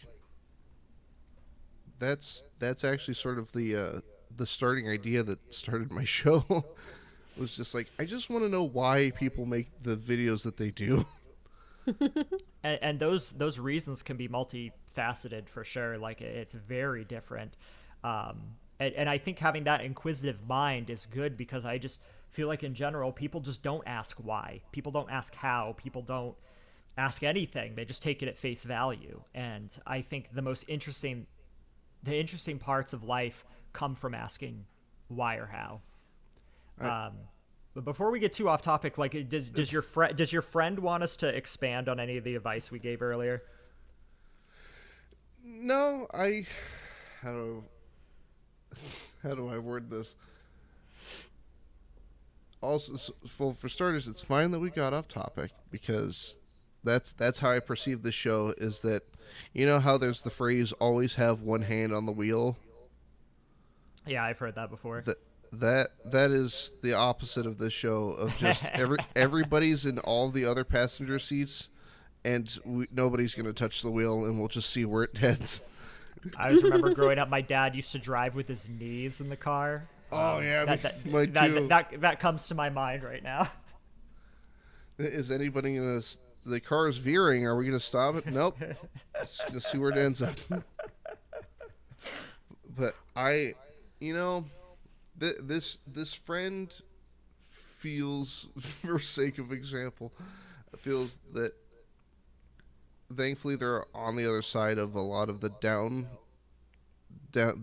that's actually sort of the starting idea that started my show. Was just like, I just want to know why people make the videos that they do. and those reasons can be multifaceted for sure. Like, it's very different. And I think having that inquisitive mind is good, because I just feel like in general people just don't ask why. People don't ask how. People don't ask anything. They just take it at face value. And I think the interesting parts of life come from asking why or how. But before we get too off topic, like, does your friend want us to expand on any of the advice we gave earlier? No, how do I word this? Also, for starters, it's fine that we got off topic, because that's how I perceive the show. Is that, how there's the phrase "always have one hand on the wheel"? Yeah, I've heard that before. That is the opposite of this show. Of just everybody's in all the other passenger seats, and nobody's gonna touch the wheel, and we'll just see where it heads. I just remember growing up, my dad used to drive with his knees in the car. Oh yeah, that comes to my mind right now. Is anybody gonna? The car is veering. Are we going to stop it? Nope. Just see where it ends up. But this friend feels, for sake of example, feels that thankfully they're on the other side of a lot of the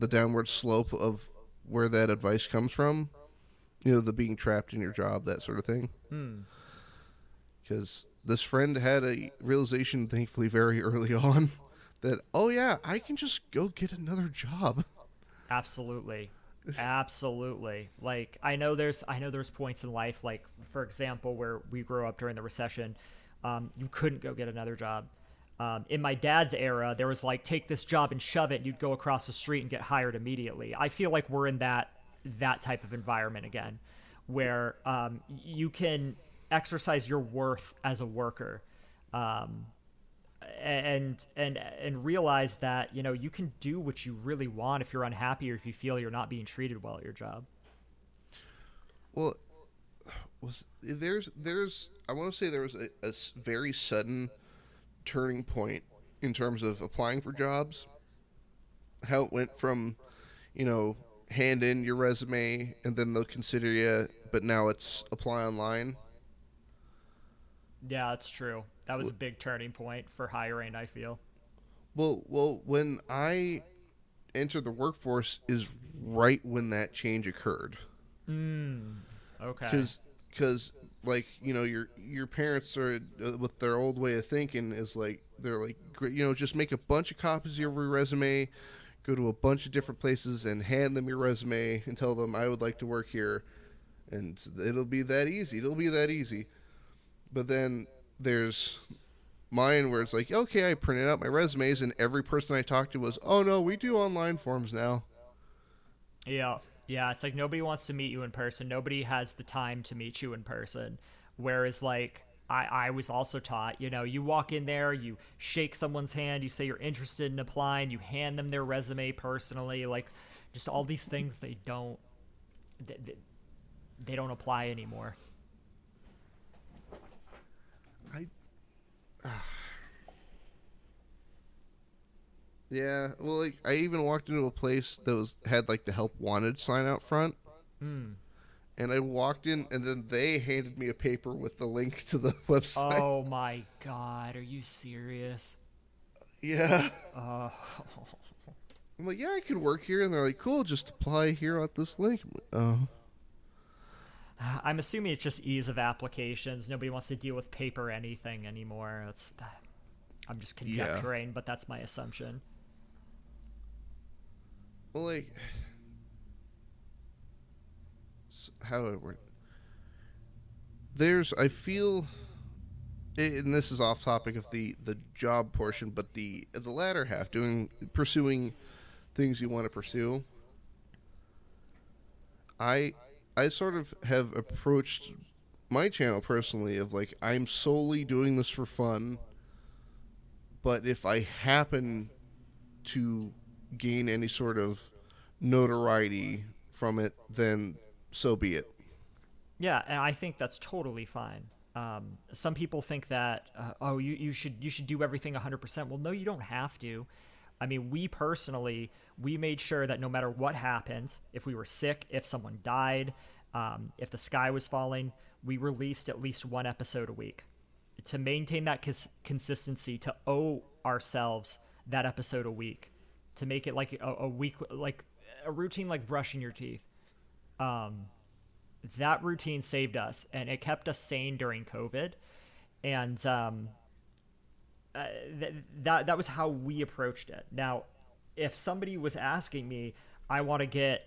downward slope of where that advice comes from. The being trapped in your job, that sort of thing. because this friend had a realization, thankfully, very early on that, oh yeah, I can just go get another job. Absolutely. Absolutely. Like I know there's points in life, like for example where we grew up during the recession, you couldn't go get another job. In my dad's era, there was like take this job and shove it, and you'd go across the street and get hired immediately. I feel like we're in that type of environment again, where you can exercise your worth as a worker. Um, and realize that you can do what you really want if you're unhappy or if you feel you're not being treated well at your job. Well, there's I want to say there was a very sudden turning point in terms of applying for jobs. How it went from, you know, hand in your resume and then they'll consider you, but now it's apply online. Yeah, that's true. That was a big turning point for hiring, I feel. When I entered the workforce is right when that change occurred. Mm, okay. Because like your parents are with their old way of thinking is like they're like just make a bunch of copies of your resume, go to a bunch of different places and hand them your resume and tell them I would like to work here, and it'll be that easy. It'll be that easy. But then there's mine where it's like, okay, I printed out my resumes and every person I talked to was, oh no, we do online forms now. Yeah. Yeah, it's like nobody wants to meet you in person. Nobody has the time to meet you in person. Whereas, like, I was also taught, you walk in there, you shake someone's hand, you say you're interested in applying, you hand them their resume personally. Like, just all these things they, they don't apply anymore. I Yeah, well, like I even walked into a place that was had like the help wanted sign out front, Hmm. and I walked in, and then they handed me a paper with the link to the website. Oh my God, are you serious? Yeah, Oh. I'm like, yeah, I could work here, and they're like, cool, just apply here at this link. I'm like, oh, I'm assuming it's just ease of applications. Nobody wants to deal with paper anything anymore. I'm just yeah. conjecturing, but that's my assumption. Well, like, how do I word? I feel, and this is off topic of the job portion, but the latter half, pursuing things you want to pursue. I I sort of have approached my channel personally of like I'm solely doing this for fun, but if I happen to gain any sort of notoriety from it, then so be it. Yeah, and I think that's totally fine. Some people think that oh you should do everything 100%. Well, no, you don't have to. I mean, we personally we made sure that no matter what happened, if we were sick, if someone died, if the sky was falling, we released at least one episode a week to maintain that consistency, to owe ourselves that episode a week, to make it like a week, like a routine, like brushing your teeth. Um, that routine saved us and it kept us sane during COVID. And that was how we approached it. Now, if somebody was asking me, I want to get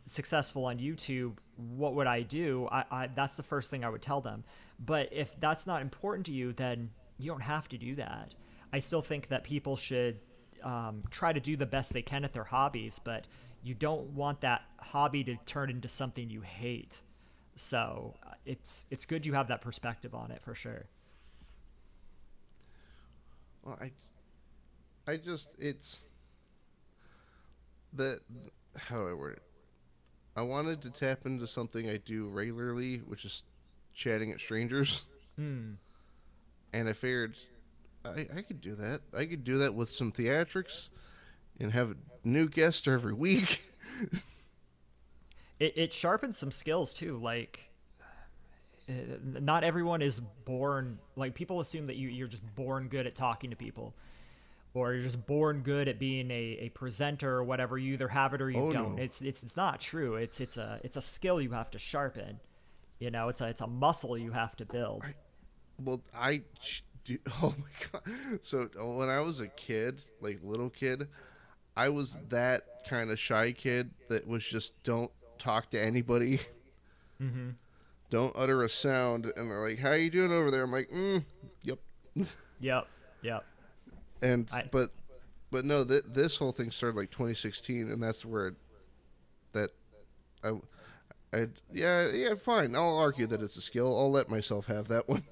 successful on YouTube, what would I do? That's the first thing I would tell them. But if that's not important to you, then you don't have to do that. I still think that people should try to do the best they can at their hobbies, but you don't want that hobby to turn into something you hate. So it's good you have that perspective on it for sure. Well, I just it's the how do I word it? I wanted to tap into something I do regularly, which is chatting at strangers, Hmm. and I figured I could do that. I could do that with some theatrics and have a new guest every week. It sharpens some skills too. Like, not everyone is born, like, people assume that you're just born good at talking to people, or you're just born good at being a presenter or whatever. You either have it or you Oh don't. no. It's not true. It's a skill you have to sharpen. It's a muscle you have to build. well, oh my god. So when I was a kid, like little kid, I was that kind of shy kid that was just don't talk to anybody, Mm-hmm. don't utter a sound, and they're like, "How you doing over there?" I'm like, "Yep." Yep. Yep. And I but no, this whole thing started like 2016, and that's where that I yeah, fine. I'll argue that it's a skill. I'll let myself have that one.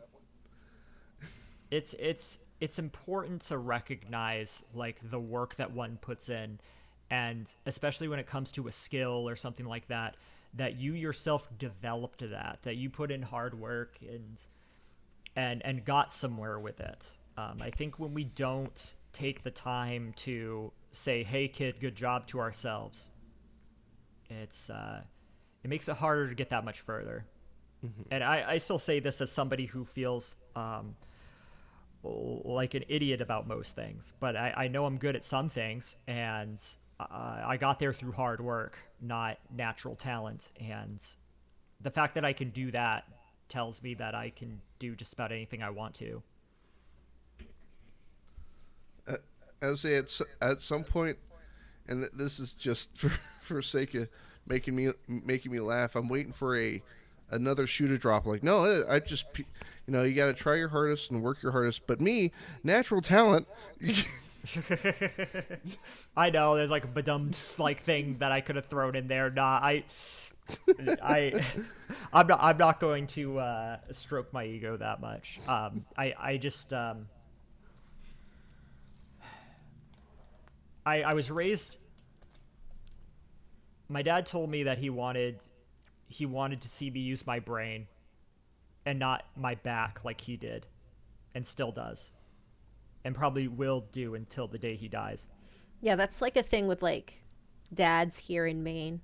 it's important to recognize like the work that one puts in, and especially when it comes to a skill or something like that, that you yourself developed that you put in hard work and got somewhere with it. I think when we don't take the time to say, "Hey, kid, good job" to ourselves, it makes it harder to get that much further. And I still say this as somebody who feels like an idiot about most things, but I know I'm good at some things, and I got there through hard work, not natural talent. And the fact that I can do that tells me that I can do just about anything I want to. Uh, I would say at some point, and this is just for sake of making me laugh. I'm waiting for another shoe to drop. Like, no, I just you got to try your hardest and work your hardest. But me, natural talent. I know there's like a badum like thing that I could have thrown in there. Nah, I, I'm not going to stroke my ego that much. I just I was raised. My dad told me that he wanted to see me use my brain and not my back like he did, and still does, and probably will do until the day he dies. Yeah, that's like a thing with like dads here in Maine.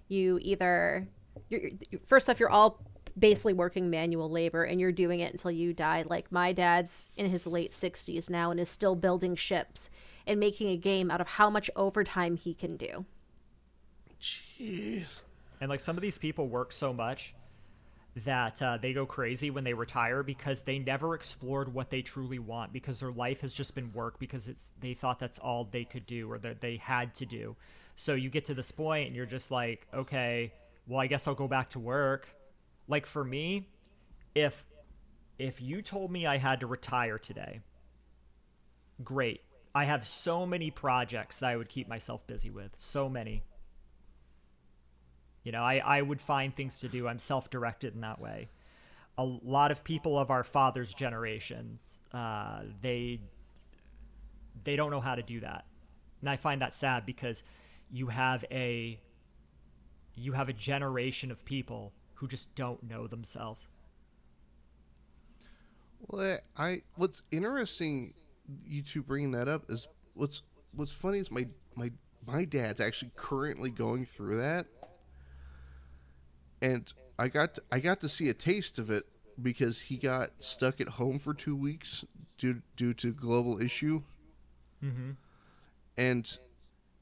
You either you're, first off, you're all basically working manual labor and you're doing it until you die. Like my dad's in his late 60s now and is still building ships and making a game out of how much overtime he can do. Jeez. And like some of these people work so much that they go crazy when they retire because they never explored what they truly want, because their life has just been work, because they thought that's all they could do or that they had to do. So you get to this point and you're just like, okay, well, I guess I'll go back to work. Like for me, if if you told me I had to retire today, great. I have so many projects that I would keep myself busy with. So many. I would find things to do. I'm self directed in that way. A lot of people of our father's generations, they don't know how to do that. And I find that sad because you have a you have a generation of people who just don't know themselves. Well, I what's interesting, you two bringing that up, is what's funny is my dad's actually currently going through that, and I got to see a taste of it because he got stuck at home for 2 weeks due to global issue, Mm-hmm. and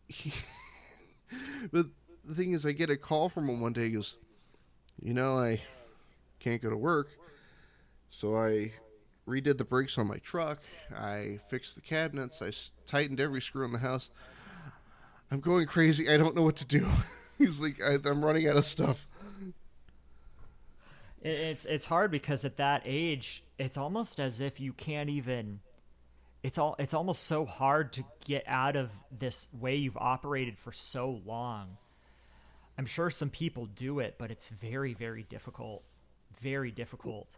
he, but the thing is, I get a call from him one day. He goes, I can't go to work, so I redid the brakes on my truck. I fixed the cabinets. Tightened every screw in the house. I'm going crazy. I don't know what to do. He's like, I'm running out of stuff. It's hard because at that age, it's almost as if you can't even. It's almost so hard to get out of this way you've operated for so long. I'm sure some people do it, but it's very, very difficult. Very difficult.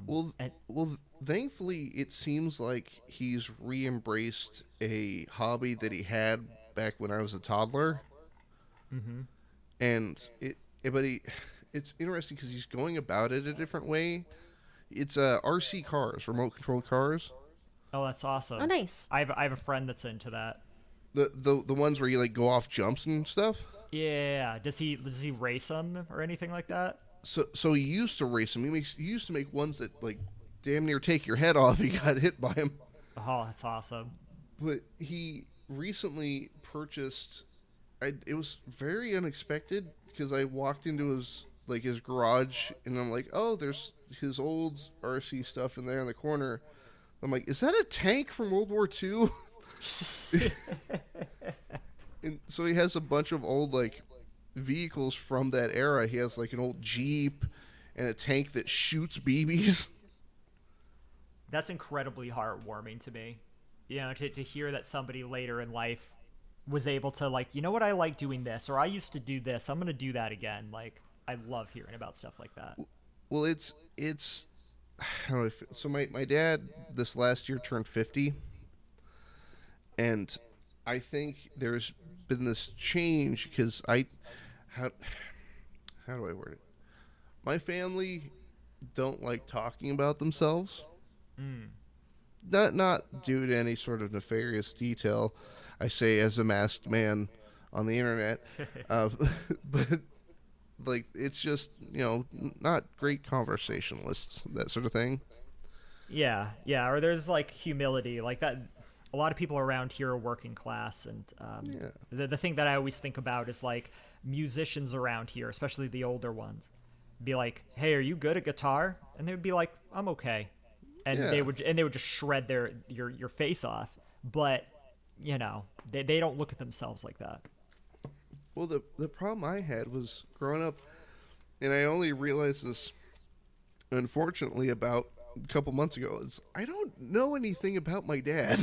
Well, And well, thankfully, it seems like he's re-embraced a hobby that he had back when I was a toddler, hmm and it's interesting because he's going about it a different way. It's RC cars, remote controlled cars. oh, that's Oh, awesome. nice. I have a friend that's into that. The ones where you like go off jumps and stuff. Yeah. Does he race them or anything like that? So he used to race them. He used to make ones that like damn near take your head off. If you got hit by him. Oh, that's awesome. But he recently purchased. It was very unexpected because I walked into like his garage, and I'm like, oh, there's his old RC stuff in there in the corner. I'm like, is that a tank from World War II? And so he has a bunch of old like vehicles from that era. He has like an old Jeep and a tank that shoots BBs. That's incredibly heartwarming to me. You know, to hear that somebody later in life was able to, like, you know what, I like doing this, or I used to do this, I'm going to do that again. Like, I love hearing about stuff like that. Well, it's how do I feel? So my dad this last year turned 50, and I think there's been this change because how how do I word it? My family don't like talking about themselves. Mm. Not due to any sort of nefarious detail. I say as a masked man on the internet, uh, but like it's just not great conversationalists, that sort of thing. Yeah, yeah. Or there's like humility, like that. A lot of people around here are working class, and Yeah, the thing that I always think about is like musicians around here, especially the older ones, be like, "Hey, are you good at guitar?" And they would be like, "I'm okay," and yeah. they would just shred your face off. But you know, they don't look at themselves like that. Well, the problem I had was growing up, and I only realized this unfortunately about a couple months ago. Is I don't know anything about my dad.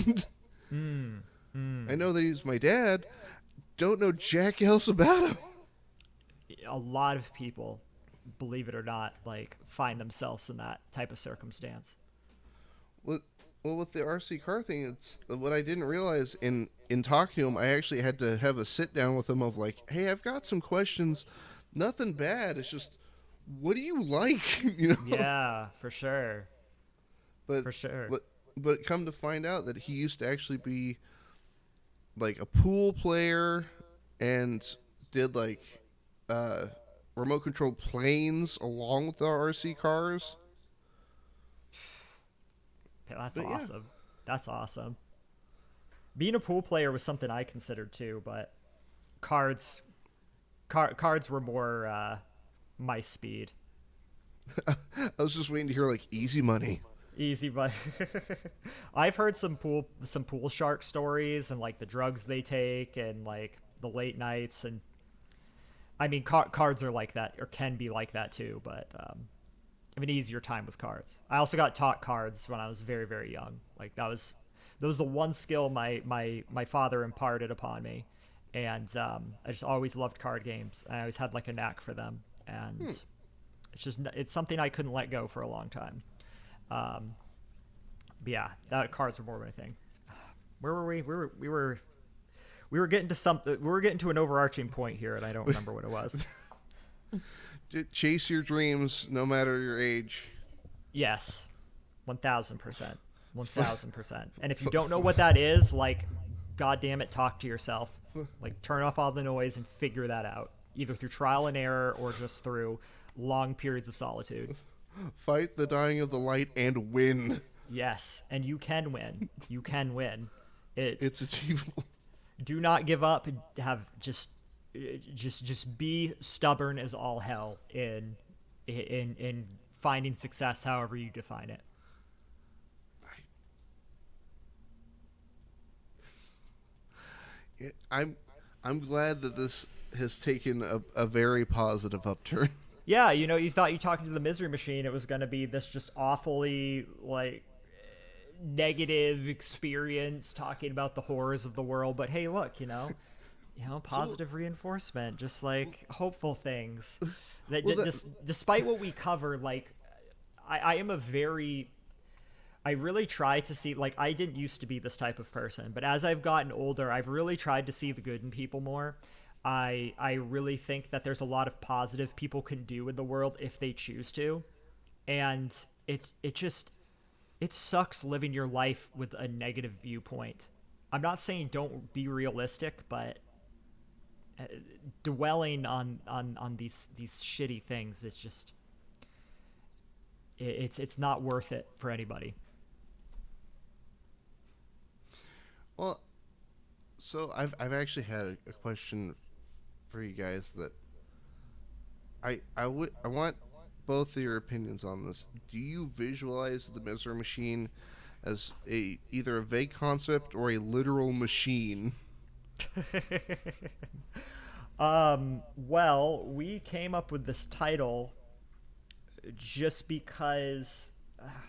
Mm, I mm. know that he's my dad. Don't know jack else about him. A lot of people, believe it or not, like find themselves in that type of circumstance. Well, well, with the RC car thing, it's what I didn't realize in talking to him. I actually had to have a sit down with him of like, hey, I've got some questions. Nothing bad. It's just, what do you like? Yeah, for sure. But For sure. but but come to find out that he used to actually be like a pool player and did like uh, remote controlled planes along with the RC cars. Okay, that's But yeah, awesome. That's awesome. Being a pool player was something I considered too, but cards cards were more my speed. I was just waiting to hear like easy money. Easy, but I've heard some pool shark stories and like the drugs they take and like the late nights, and I mean cards are like that or can be like that too, but I have an easier time with cards. I also got taught cards when I was very very young. Like that was the one skill my father imparted upon me, and I just always loved card games. I always had like a knack for them, and Hmm. it's something I couldn't let go for a long time. Um, but yeah, that cards were more my thing. Where were we? We were getting to something. We were getting to an overarching point here, and I don't remember what it was. Chase your dreams, no matter your age. Yes, 1,000%, 1,000%. And if you don't know what that is, like, god damn it, talk to yourself. Like, turn off all the noise and figure that out, either through trial and error or just through long periods of solitude. Fight the dying of the light and win. Yes, and you can win. You can win. It's It's achievable. do not give up. Have just be stubborn as all hell in finding success, however you define it. I'm I'm glad that this has taken a very positive upturn. Yeah, you know, you thought you talking to the misery machine, it was going to be this just awfully like negative experience talking about the horrors of the world, but hey, look, So positive reinforcement, just like hopeful things. That well that despite what we cover, like I am a very I really try to see, like, I didn't used to be this type of person, but as I've gotten older, I've really tried to see the good in people more. I really think that there's a lot of positive people can do in the world if they choose to, and it just it sucks living your life with a negative viewpoint. I'm not saying don't be realistic, but uh, dwelling on these shitty things is just it's not worth it for anybody. well so I've actually had a question for you guys that I want both of your opinions on this. Do you visualize the Misery Machine as a either a vague concept or a literal machine? Well, we came up with this title just because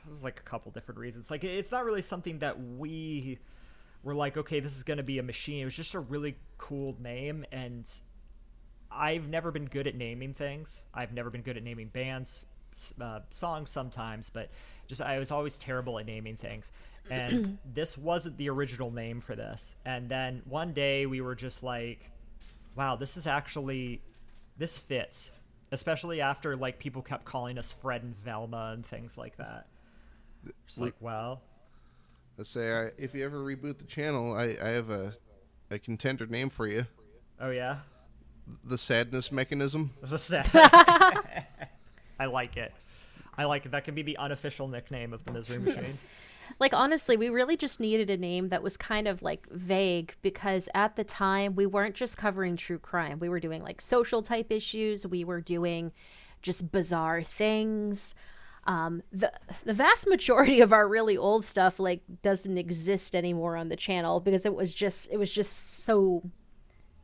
there's like a couple different reasons. Like, it's not really something that we were like, okay, this is going to be a machine. It was just a really cool name, and I've never been good at naming things. I've never been good at naming bands, songs sometimes, but just I was always terrible at naming things. And this wasn't the original name for this. And then one day we were just like, wow, this fits. Especially after like people kept calling us Fred and Velma and things like that. Just like, well, Let's say if you ever reboot the channel, I have a contender name for you. oh yeah, The Sadness Mechanism. the sad. I like it. I like it. That can be the unofficial nickname of the Misery Machine. Like, honestly, we really just needed a name that was kind of like vague, because at the time we weren't just covering true crime. We were doing like social type issues. We were doing just bizarre things. The vast majority of our really old stuff like doesn't exist anymore on the channel, because it was just so,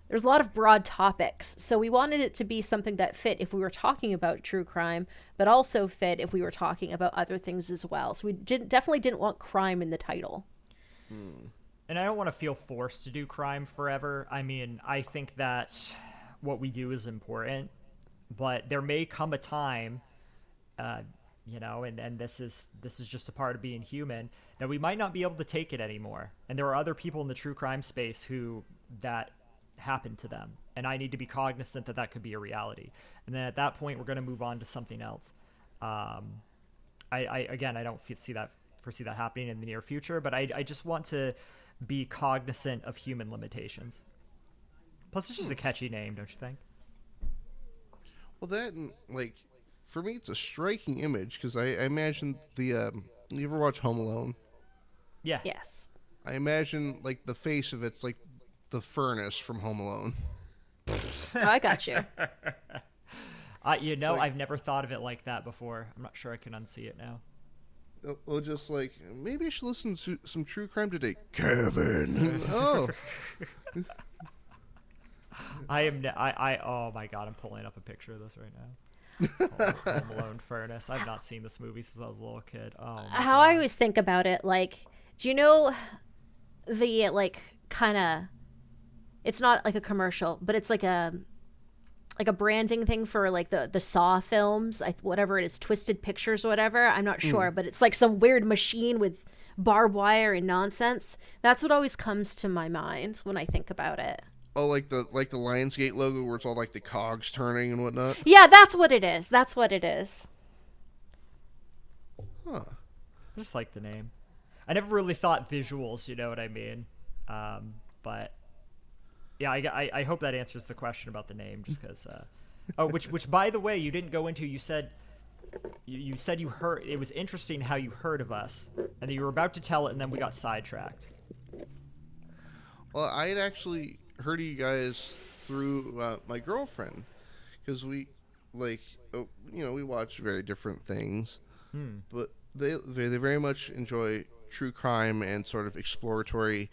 there's a lot of broad topics. So we wanted it to be something that fit if we were talking about true crime, but also fit if we were talking about other things as well. So we definitely didn't want crime in the title. And I don't want to feel forced to do crime forever. I mean, I think that what we do is important, but there may come a time, and this is just a part of being human, that we might not be able to take it anymore. And there are other people in the true crime space who that happened to them, and I need to be cognizant that that could be a reality. And then at that point, we're going to move on to something else. I don't foresee that happening in the near future, but I just want to be cognizant of human limitations. Plus, it's just a catchy name, don't you think? Well, that and, like, for me, it's a striking image because I imagine the. You ever watch Home Alone? Yeah. Yes. I imagine like the face of it's like the furnace from Home Alone. Oh, I got you. like, I've never thought of it like that before. I'm not sure I can unsee it now. Well, just like maybe I should listen to some true crime today, Kevin. Oh, Oh my god, I'm pulling up a picture of this right now. Home Alone furnace. I've not seen this movie since I was a little kid. Oh my How god. I always think about it, like, do you know the like kind of, it's not like a commercial, but it's like a branding thing for like the Saw films, whatever it is, Twisted Pictures or whatever, I'm not sure, but it's like some weird machine with barbed wire and nonsense. That's what always comes to my mind when I think about it. oh, like the Lionsgate logo where it's all like the cogs turning and whatnot. Yeah, that's what it is. That's what it is. Huh. I just like the name. I never really thought visuals, you know what I mean? But yeah, I hope that answers the question about the name, just because. Which by the way, you didn't go into. You said you heard. It was interesting how you heard of us, and then you were about to tell it, and then we got sidetracked. Well, I had actually heard of you guys through my girlfriend, because we we watch very different things, but they very much enjoy true crime and sort of exploratory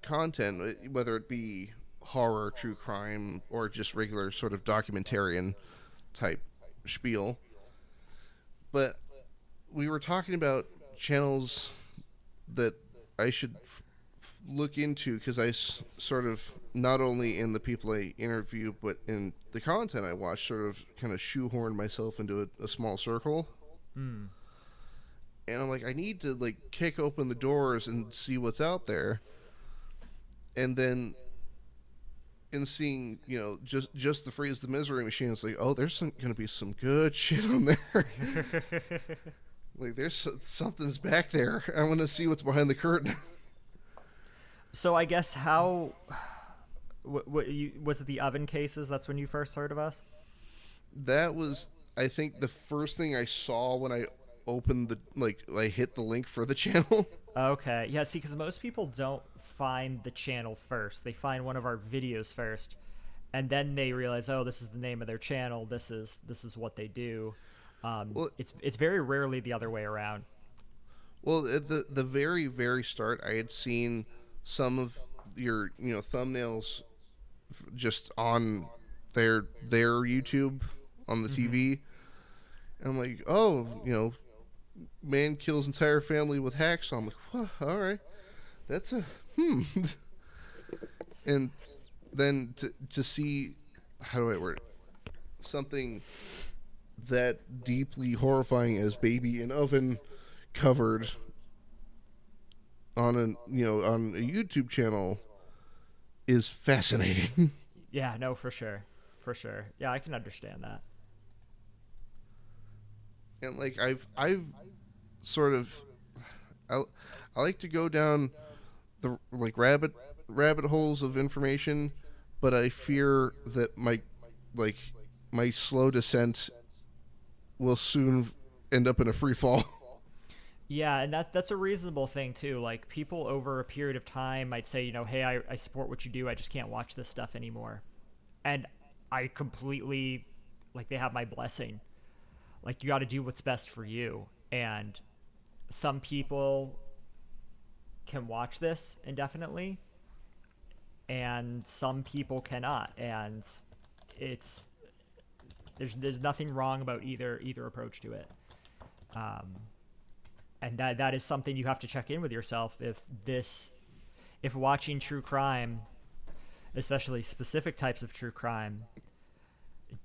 content, whether it be horror, true crime, or just regular sort of documentarian type spiel. But we were talking about channels that I should look into, because I sort of, not only in the people I interview, but in the content I watch, sort of kind of shoehorn myself into a small circle. And I'm like, I need to like kick open the doors and see what's out there. And then in seeing, just the phrase "the Misery Machine," it's like, oh, there's gonna be some good shit on there. Like, there's something's back there. I want to see what's behind the curtain. So I guess how was it the oven cases? That's when you first heard of us? That was, I think, the first thing I saw when I opened I hit the link for the channel. Okay. Yeah, see, because most people don't find the channel first. They find one of our videos first, and then they realize, oh, this is the name of their channel. This is what they do. Well, It's very rarely the other way around. well, at the very very start, I had seen some of your thumbnails just on their YouTube on the Mm-hmm. TV. And I'm like, oh, man kills entire family with hacksaw. I'm like, well, all right, that's a and then to see, how do I word it? Something that deeply horrifying as baby in oven covered on on a YouTube channel is fascinating. Yeah, no, for sure, for sure. Yeah, I can understand that. And like I've sort of I, I like to go down the like rabbit holes of information, but I fear that like my slow descent will soon end up in a free fall. Yeah, and that's a reasonable thing too. Like people over a period of time might say, hey, I support what you do. I just can't watch this stuff anymore. And I completely like they have my blessing. Like you got to do what's best for you. And some people can watch this indefinitely and some people cannot. And it's there's nothing wrong about either approach to it. And that is something you have to check in with yourself. If watching true crime, especially specific types of true crime,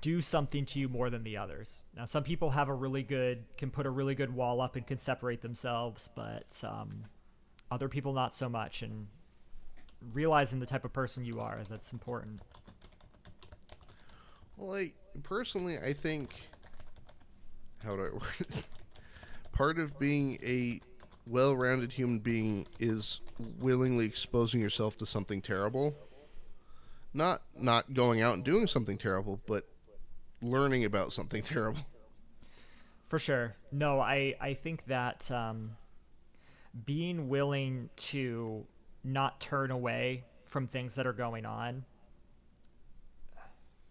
do something to you more than the others. Now, some people can put a really good wall up and can separate themselves, but other people not so much. And realizing the type of person you are, that's important. Well, I think, how do I word it? Part of being a well-rounded human being is willingly exposing yourself to something terrible. Not going out and doing something terrible, but learning about something terrible. For sure. No, I think that being willing to not turn away from things that are going on,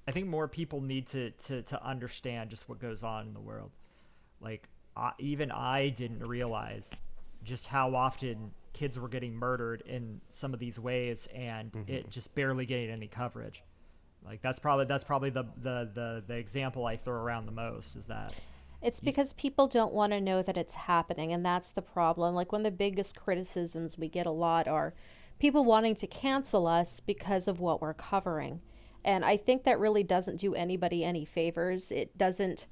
I think more people need to understand just what goes on in the world. Like, even I didn't realize just how often kids were getting murdered in some of these ways, and it just barely getting any coverage. Like that's probably the example I throw around the most is that It's because people don't want to know that it's happening, and that's the problem. Like, one of the biggest criticisms we get a lot are people wanting to cancel us because of what we're covering. And I think that really doesn't do anybody any favors. It doesn't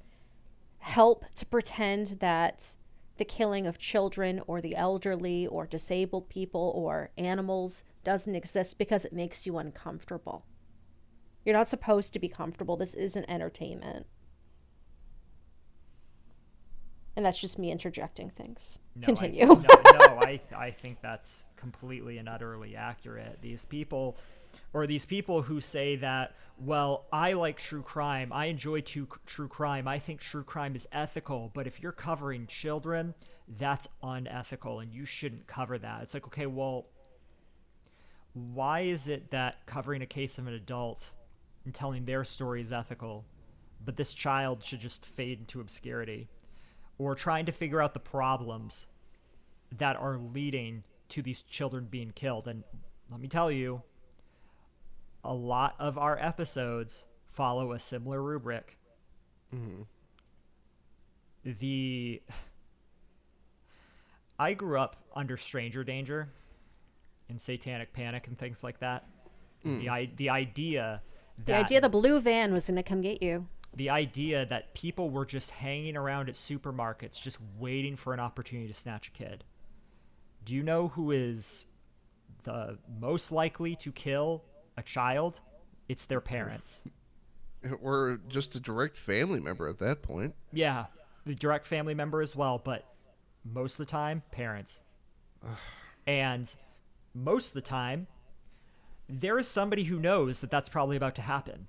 help to pretend that the killing of children or the elderly or disabled people or animals doesn't exist because it makes you uncomfortable. You're not supposed to be comfortable. This isn't entertainment. And that's just me interjecting things. Continue. I think that's completely and utterly accurate. These people who say that, well, I like true crime, I enjoy true crime, I think true crime is ethical, but if you're covering children, that's unethical and you shouldn't cover that. It's like, okay, well, why is it that covering a case of an adult and telling their story is ethical, but this child should just fade into obscurity? Or trying to figure out the problems that are leading to these children being killed. And let me tell you, a lot of our episodes follow a similar rubric. Mm-hmm. I grew up under stranger danger and satanic panic and things like that. The idea the blue van was going to come get you. The idea that people were just hanging around at supermarkets just waiting for an opportunity to snatch a kid. Do you know who is the most likely to kill a child? It's their parents. Or just a direct family member at that point. Yeah, the direct family member as well, but most of the time, parents. And most of the time, there is somebody who knows that that's probably about to happen.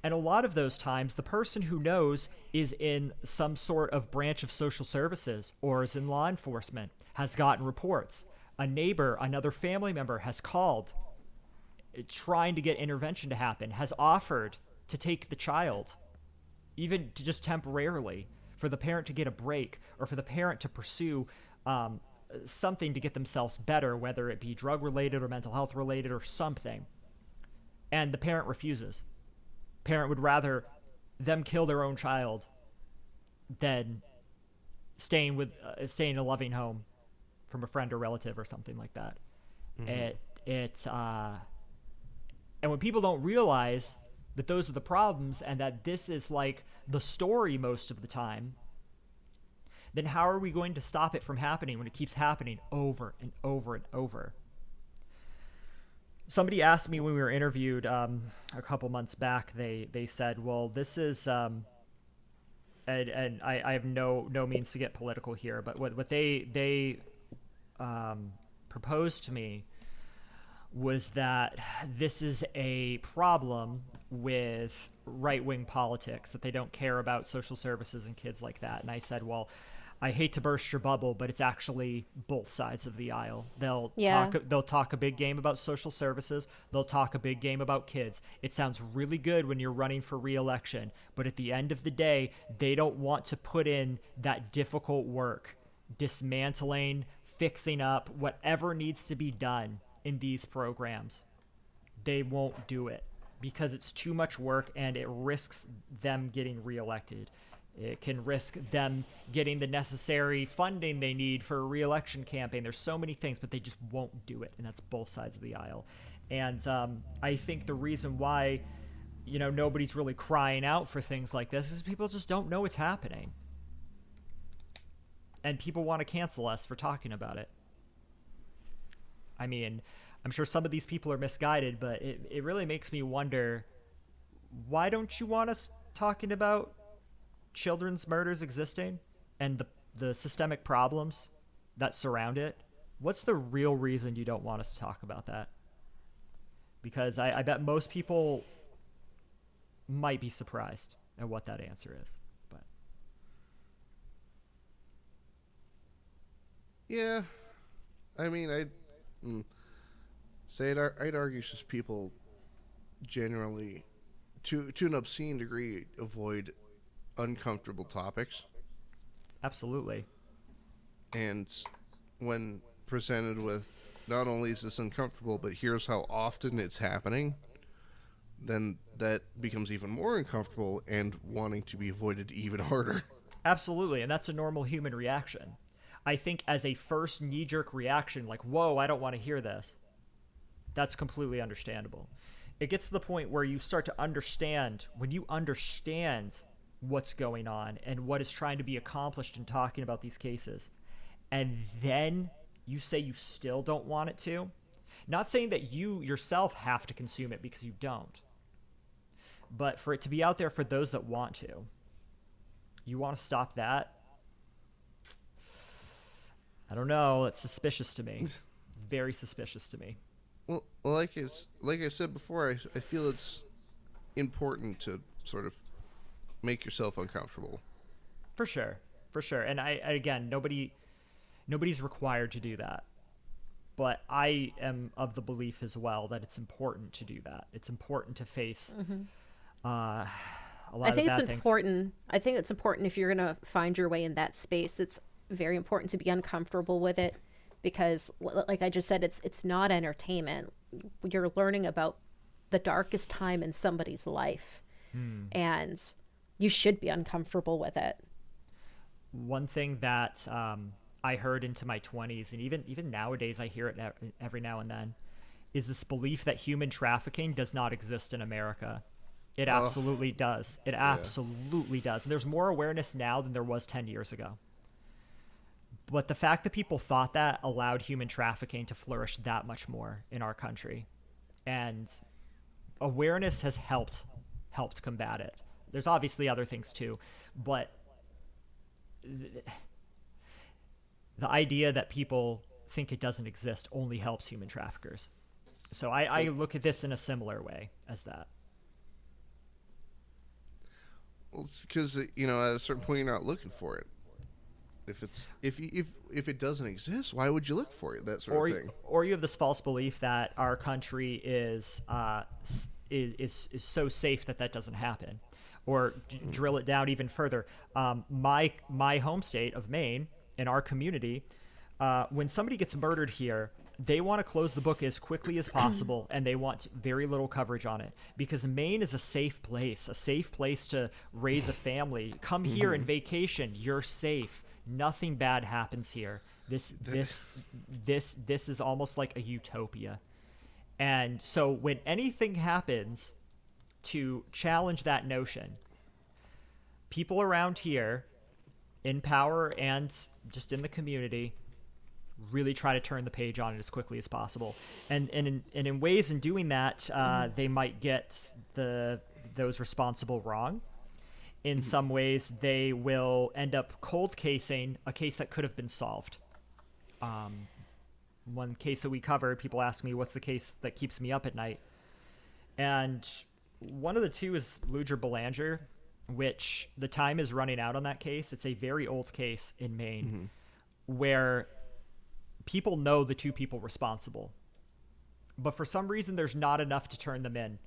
And a lot of those times, the person who knows is in some sort of branch of social services or is in law enforcement, has gotten reports. A neighbor, another family member has called trying to get intervention to happen, has offered to take the child, even to just temporarily, for the parent to get a break or for the parent to pursue something to get themselves better, whether it be drug related or mental health related or something. And the parent refuses. Parent would rather them kill their own child than staying in a loving home from a friend or relative or something like that. Mm-hmm. And when people don't realize that those are the problems and that this is like the story most of the time, then how are we going to stop it from happening when it keeps happening over and over and over? Somebody asked me when we were interviewed a couple months back, they said, well, this is, and I have no means to get political here, but what they proposed to me was that this is a problem with right-wing politics, that they don't care about social services and kids like that. And I said, well, I hate to burst your bubble, but it's actually both sides of the aisle. They'll talk a big game about social services. They'll talk a big game about kids. It sounds really good when you're running for re-election, but at the end of the day, they don't want to put in that difficult work, dismantling, fixing up, whatever needs to be done in these programs. They won't do it because it's too much work and it risks them getting reelected. It can risk them getting the necessary funding they need for a re-election campaign. There's so many things, but they just won't do it, and that's both sides of the aisle. And I think the reason why, nobody's really crying out for things like this is people just don't know what's happening. And people want to cancel us for talking about it. I mean, I'm sure some of these people are misguided, but it really makes me wonder, why don't you want us talking about children's murders existing and the systemic problems that surround it? What's the real reason you don't want us to talk about that? Because I bet most people might be surprised at what that answer is. But yeah, I mean, I'd argue it's just people generally, to an obscene degree, avoid uncomfortable topics. Absolutely. And when presented with not only is this uncomfortable, but here's how often it's happening, then that becomes even more uncomfortable and wanting to be avoided even harder. Absolutely, and that's a normal human reaction. I think as a first knee-jerk reaction, like, whoa, I don't want to hear this, that's completely understandable. It gets to the point where you start to understand, when you understand what's going on and what is trying to be accomplished in talking about these cases, and then you say you still don't want it to, not saying that you yourself have to consume it, because you don't, but for it to be out there for those that want to, you want to stop that? I don't know, it's suspicious to me. Very suspicious to me. Well, like I said before, I feel it's important to sort of make yourself uncomfortable. For sure. And I again, nobody's required to do that. But I am of the belief as well that it's important to do that. It's important to face a lot I think of bad it's things. important. I think it's important if you're going to find your way in that space. It's very important to be uncomfortable with it, because like I just said, it's not entertainment. You're learning about the darkest time in somebody's life. And you should be uncomfortable with it. One thing that I heard into my 20s, and even nowadays I hear it every now and then, is this belief that human trafficking does not exist in America. It absolutely does. It absolutely does. And there's more awareness now than there was 10 years ago. But the fact that people thought that allowed human trafficking to flourish that much more in our country. And awareness has helped combat it. There's obviously other things too, but the idea that people think it doesn't exist only helps human traffickers. So I look at this in a similar way as that. Well, it's because, at a certain point you're not looking for it. If it doesn't exist, why would you look for it? That sort of thing. Or you have this false belief that our country is so safe that doesn't happen. Or drill it down even further. My home state of Maine, in our community, when somebody gets murdered here, they want to close the book as quickly as possible, and they want very little coverage on it, because Maine is a safe place to raise a family. Come here and vacation. You're safe. Nothing bad happens here. This is almost like a utopia. And so when anything happens to challenge that notion, people around here in power and just in the community really try to turn the page on it as quickly as possible. And in ways in doing that, they might get those responsible wrong. In some ways, they will end up cold casing a case that could have been solved. One case that we covered, people ask me, what's the case that keeps me up at night? And one of the two is Luger Belanger, which the time is running out on that case. It's a very old case in Maine where people know the two people responsible, but for some reason there's not enough to turn them in.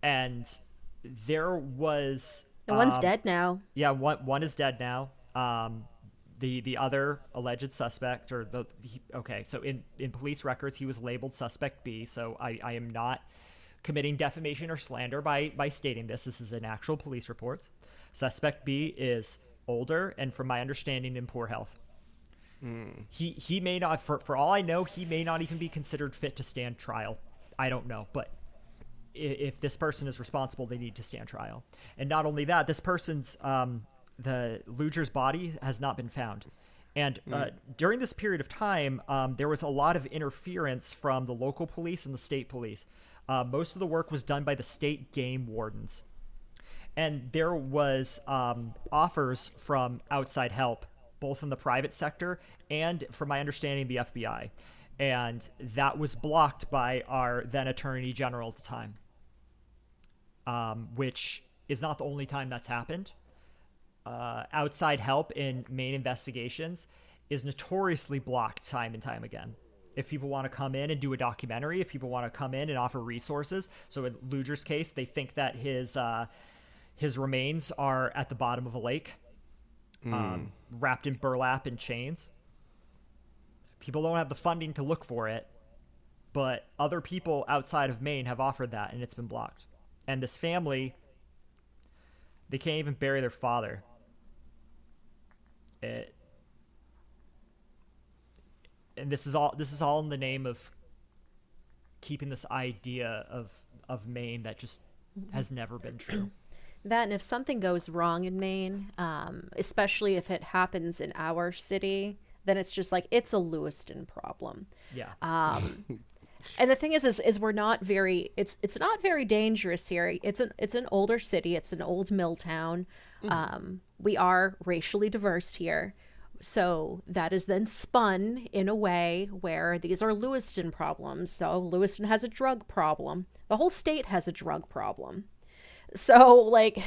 And there was... one's dead now. Yeah, one is dead now. The other alleged suspect, so in police records, he was labeled suspect B, so I am not committing defamation or slander by stating this. This is an actual police report. Suspect B is older and, from my understanding, in poor health. He may not, for all I know, he may not even be considered fit to stand trial. I don't know, but if this person is responsible, they need to stand trial. And not only that, this person's the Luger's body has not been found. And during this period of time, there was a lot of interference from the local police and the state police. Most of the work was done by the state game wardens. And there was offers from outside help, both in the private sector and, from my understanding, the FBI. And that was blocked by our then Attorney General at the time, which is not the only time that's happened. Outside help in Maine investigations is notoriously blocked time and time again. If people want to come in and do a documentary, if people want to come in and offer resources. So in Luger's case, they think that his remains are at the bottom of a lake, wrapped in burlap and chains. People don't have the funding to look for it, but other people outside of Maine have offered that, and it's been blocked. And this family, they can't even bury their father. And this is all in the name of keeping this idea of Maine that just has never been true. That, and if something goes wrong in Maine, especially if it happens in our city, then it's just like, it's a Lewiston problem. Yeah. And the thing is we're not very, it's not very dangerous here. It's an older city. It's an old mill town. We are racially diverse here. So that is then spun in a way where these are Lewiston problems. So Lewiston has a drug problem. The whole state has a drug problem. So, like,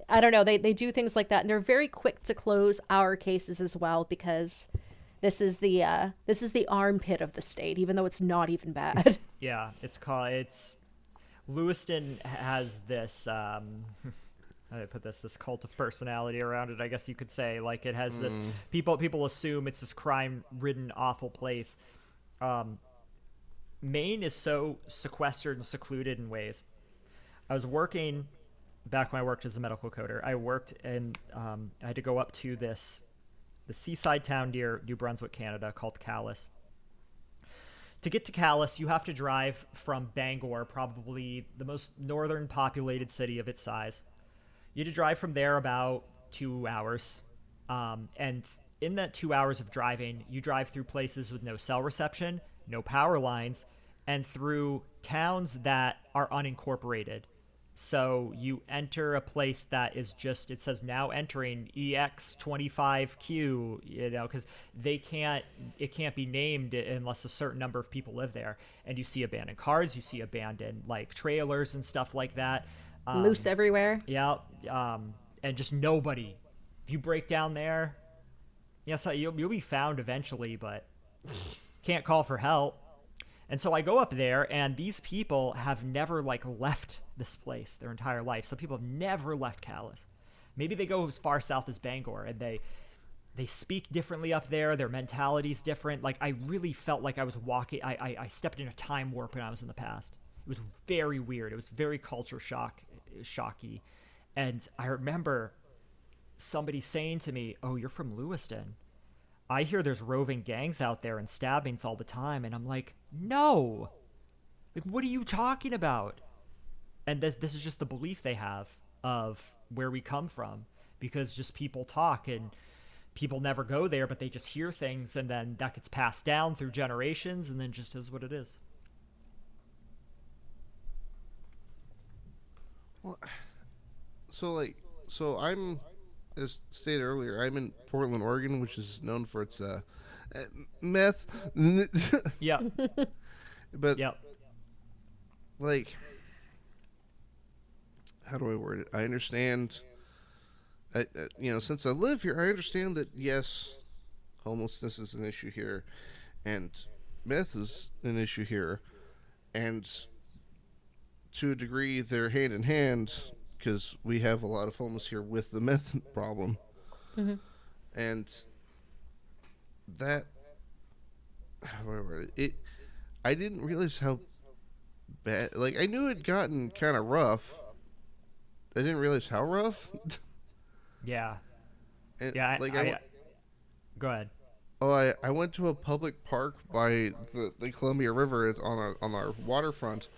I don't know, they do things like that, and they're very quick to close our cases as well, because this is the armpit of the state, even though it's not even bad. Yeah, Lewiston has this how do I put this cult of personality around it, I guess you could say. Like, it has this people assume it's this crime-ridden, awful place. Maine is so sequestered and secluded in ways. I was working back when I worked as a medical coder. I worked and I had to go up to the seaside town near New Brunswick, Canada, called Calais. To get to Calais, you have to drive from Bangor, probably the most northern populated city of its size. You had to drive from there about 2 hours. And in that 2 hours of driving, you drive through places with no cell reception, no power lines, and through towns that are unincorporated. So you enter a place that is just, it says now entering EX25Q, because it can't be named unless a certain number of people live there. And you see abandoned cars, you see abandoned like trailers and stuff like that. Moose everywhere. Yeah. And just nobody. If you break down there, Yeah, so you'll be found eventually, but can't call for help. And so I go up there, and these people have never like left this place their entire life. Some people have never left Callus. Maybe they go as far south as Bangor, and they speak differently up there. Their mentality's different. Like, I really felt like I was walking. I stepped in a time warp when I was in the past. It was very weird. It was very shocky. And I remember somebody saying to me, "Oh, you're from Lewiston. I hear there's roving gangs out there and stabbings all the time." And I'm like, no. Like, what are you talking about? And this is just the belief they have of where we come from, because just people talk and people never go there, but they just hear things, and then that gets passed down through generations, and then just is what it is. Well, so I'm, as stated earlier, I'm in Portland, Oregon, which is known for its meth. Yeah. But Yep. like, how do I word it? I understand. Since I live here, I understand that yes, homelessness is an issue here, and meth is an issue here, and to a degree, they're hand in hand because we have a lot of homeless here with the meth problem, and that, how do I word it? I didn't realize how bad. Like, I knew it had gotten kind of rough. I didn't realize how rough. Yeah. And, Yeah. like, Go ahead. I went to a public park by the Columbia River. It's on our waterfront,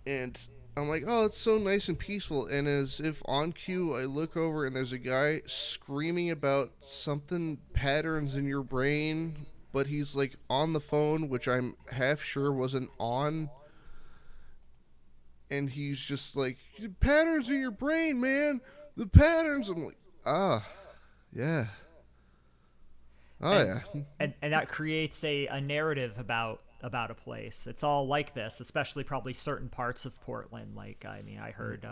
and I'm like, oh, it's so nice and peaceful. And as if on cue, I look over and there's a guy screaming about something patterns in your brain, but he's like on the phone, which I'm half sure wasn't on. And he's just like, patterns in your brain, man. The patterns. I'm like, yeah. Oh, and, yeah. and that creates a narrative about a place. It's all like this, especially probably certain parts of Portland. Like, I mean, I heard,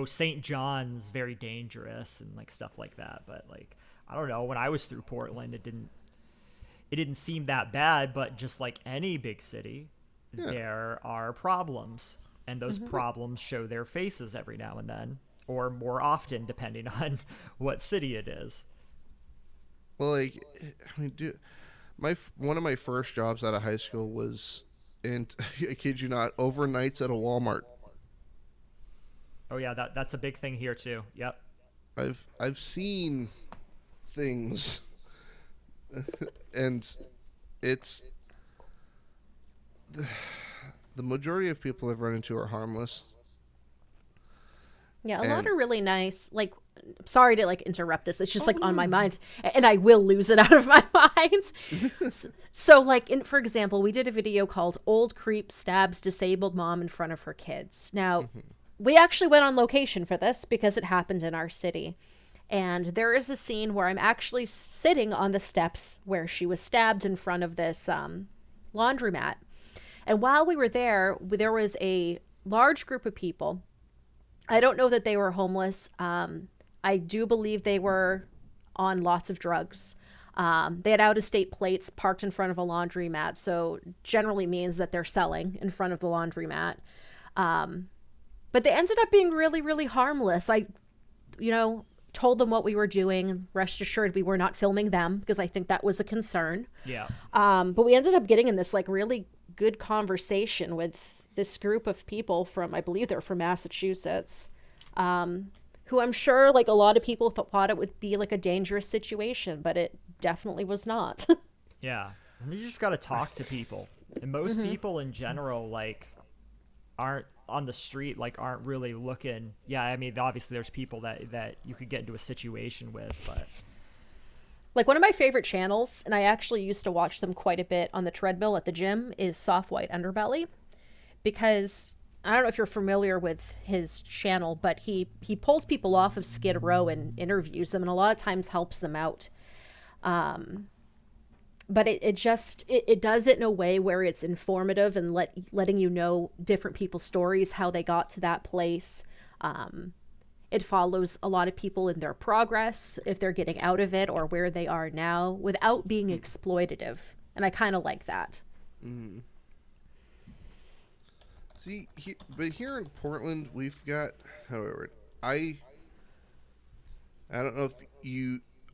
St. John's very dangerous and like stuff like that. But like, I don't know, when I was through Portland, it didn't seem that bad, but just like any big city, there are problems, and those problems show their faces every now and then, or more often, depending on what city it is. Well, like, I mean, dude, one of my first jobs out of high school was, and I kid you not, overnights at a Walmart. Oh yeah, that's a big thing here too. Yep. I've seen things, and it's the majority of people I've run into are harmless. Yeah, a lot are really nice. Like, sorry to like interrupt this. It's just like on my mind, and I will lose it out of my mind. So like, for example, we did a video called "Old Creep Stabs Disabled Mom in Front of Her Kids." Now, we actually went on location for this because it happened in our city. And there is a scene where I'm actually sitting on the steps where she was stabbed in front of this laundromat. And while we were there was a large group of people. I don't know that they were homeless. I do believe they were on lots of drugs. They had out-of-state plates parked in front of a laundromat, so generally means that they're selling in front of the laundromat. But they ended up being really, really harmless. I told them what we were doing. Rest assured, we were not filming them because I think that was a concern. Yeah. But we ended up getting in this like really good conversation with this group of people from, I believe they're from Massachusetts, who I'm sure like a lot of people thought it would be like a dangerous situation, but it definitely was not. Yeah. I mean, you just got to talk to people. And most people in general, like, aren't on the street, like, aren't really looking. Yeah, I mean, obviously there's people that you could get into a situation with, but... Like, one of my favorite channels, and I actually used to watch them quite a bit on the treadmill at the gym, is Soft White Underbelly. Because I don't know if you're familiar with his channel, but he pulls people off of Skid Row and interviews them, and a lot of times helps them out. But it does it in a way where it's informative and letting you know different people's stories, how they got to that place, It follows a lot of people in their progress, if they're getting out of it or where they are now, without being exploitative. And I kind of like that. Mm. See, but here in Portland, we've got, however, I don't know if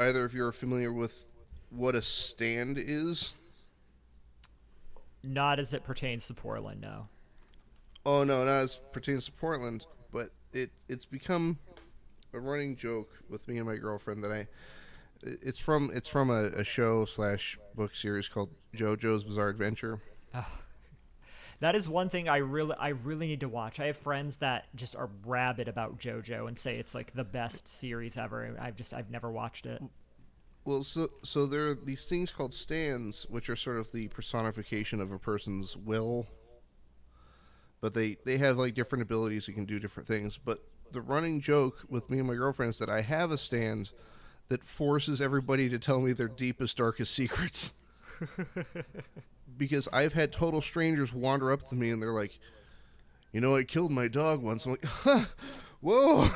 either of you are familiar with what a stand is. Not as it pertains to Portland, no. Oh no, not as pertains to Portland, but it's become a running joke with me and my girlfriend that it's from a show / book series called JoJo's Bizarre Adventure. That is one thing I really need to watch. I have friends that just are rabid about JoJo and say it's like the best series ever. I've never watched it. Well, so there are these things called stands, which are sort of the personification of a person's will. But they have like different abilities. You can do different things. But the running joke with me and my girlfriend is that I have a stand that forces everybody to tell me their deepest, darkest secrets. Because I've had total strangers wander up to me and they're like, I killed my dog once. I'm like, huh, whoa.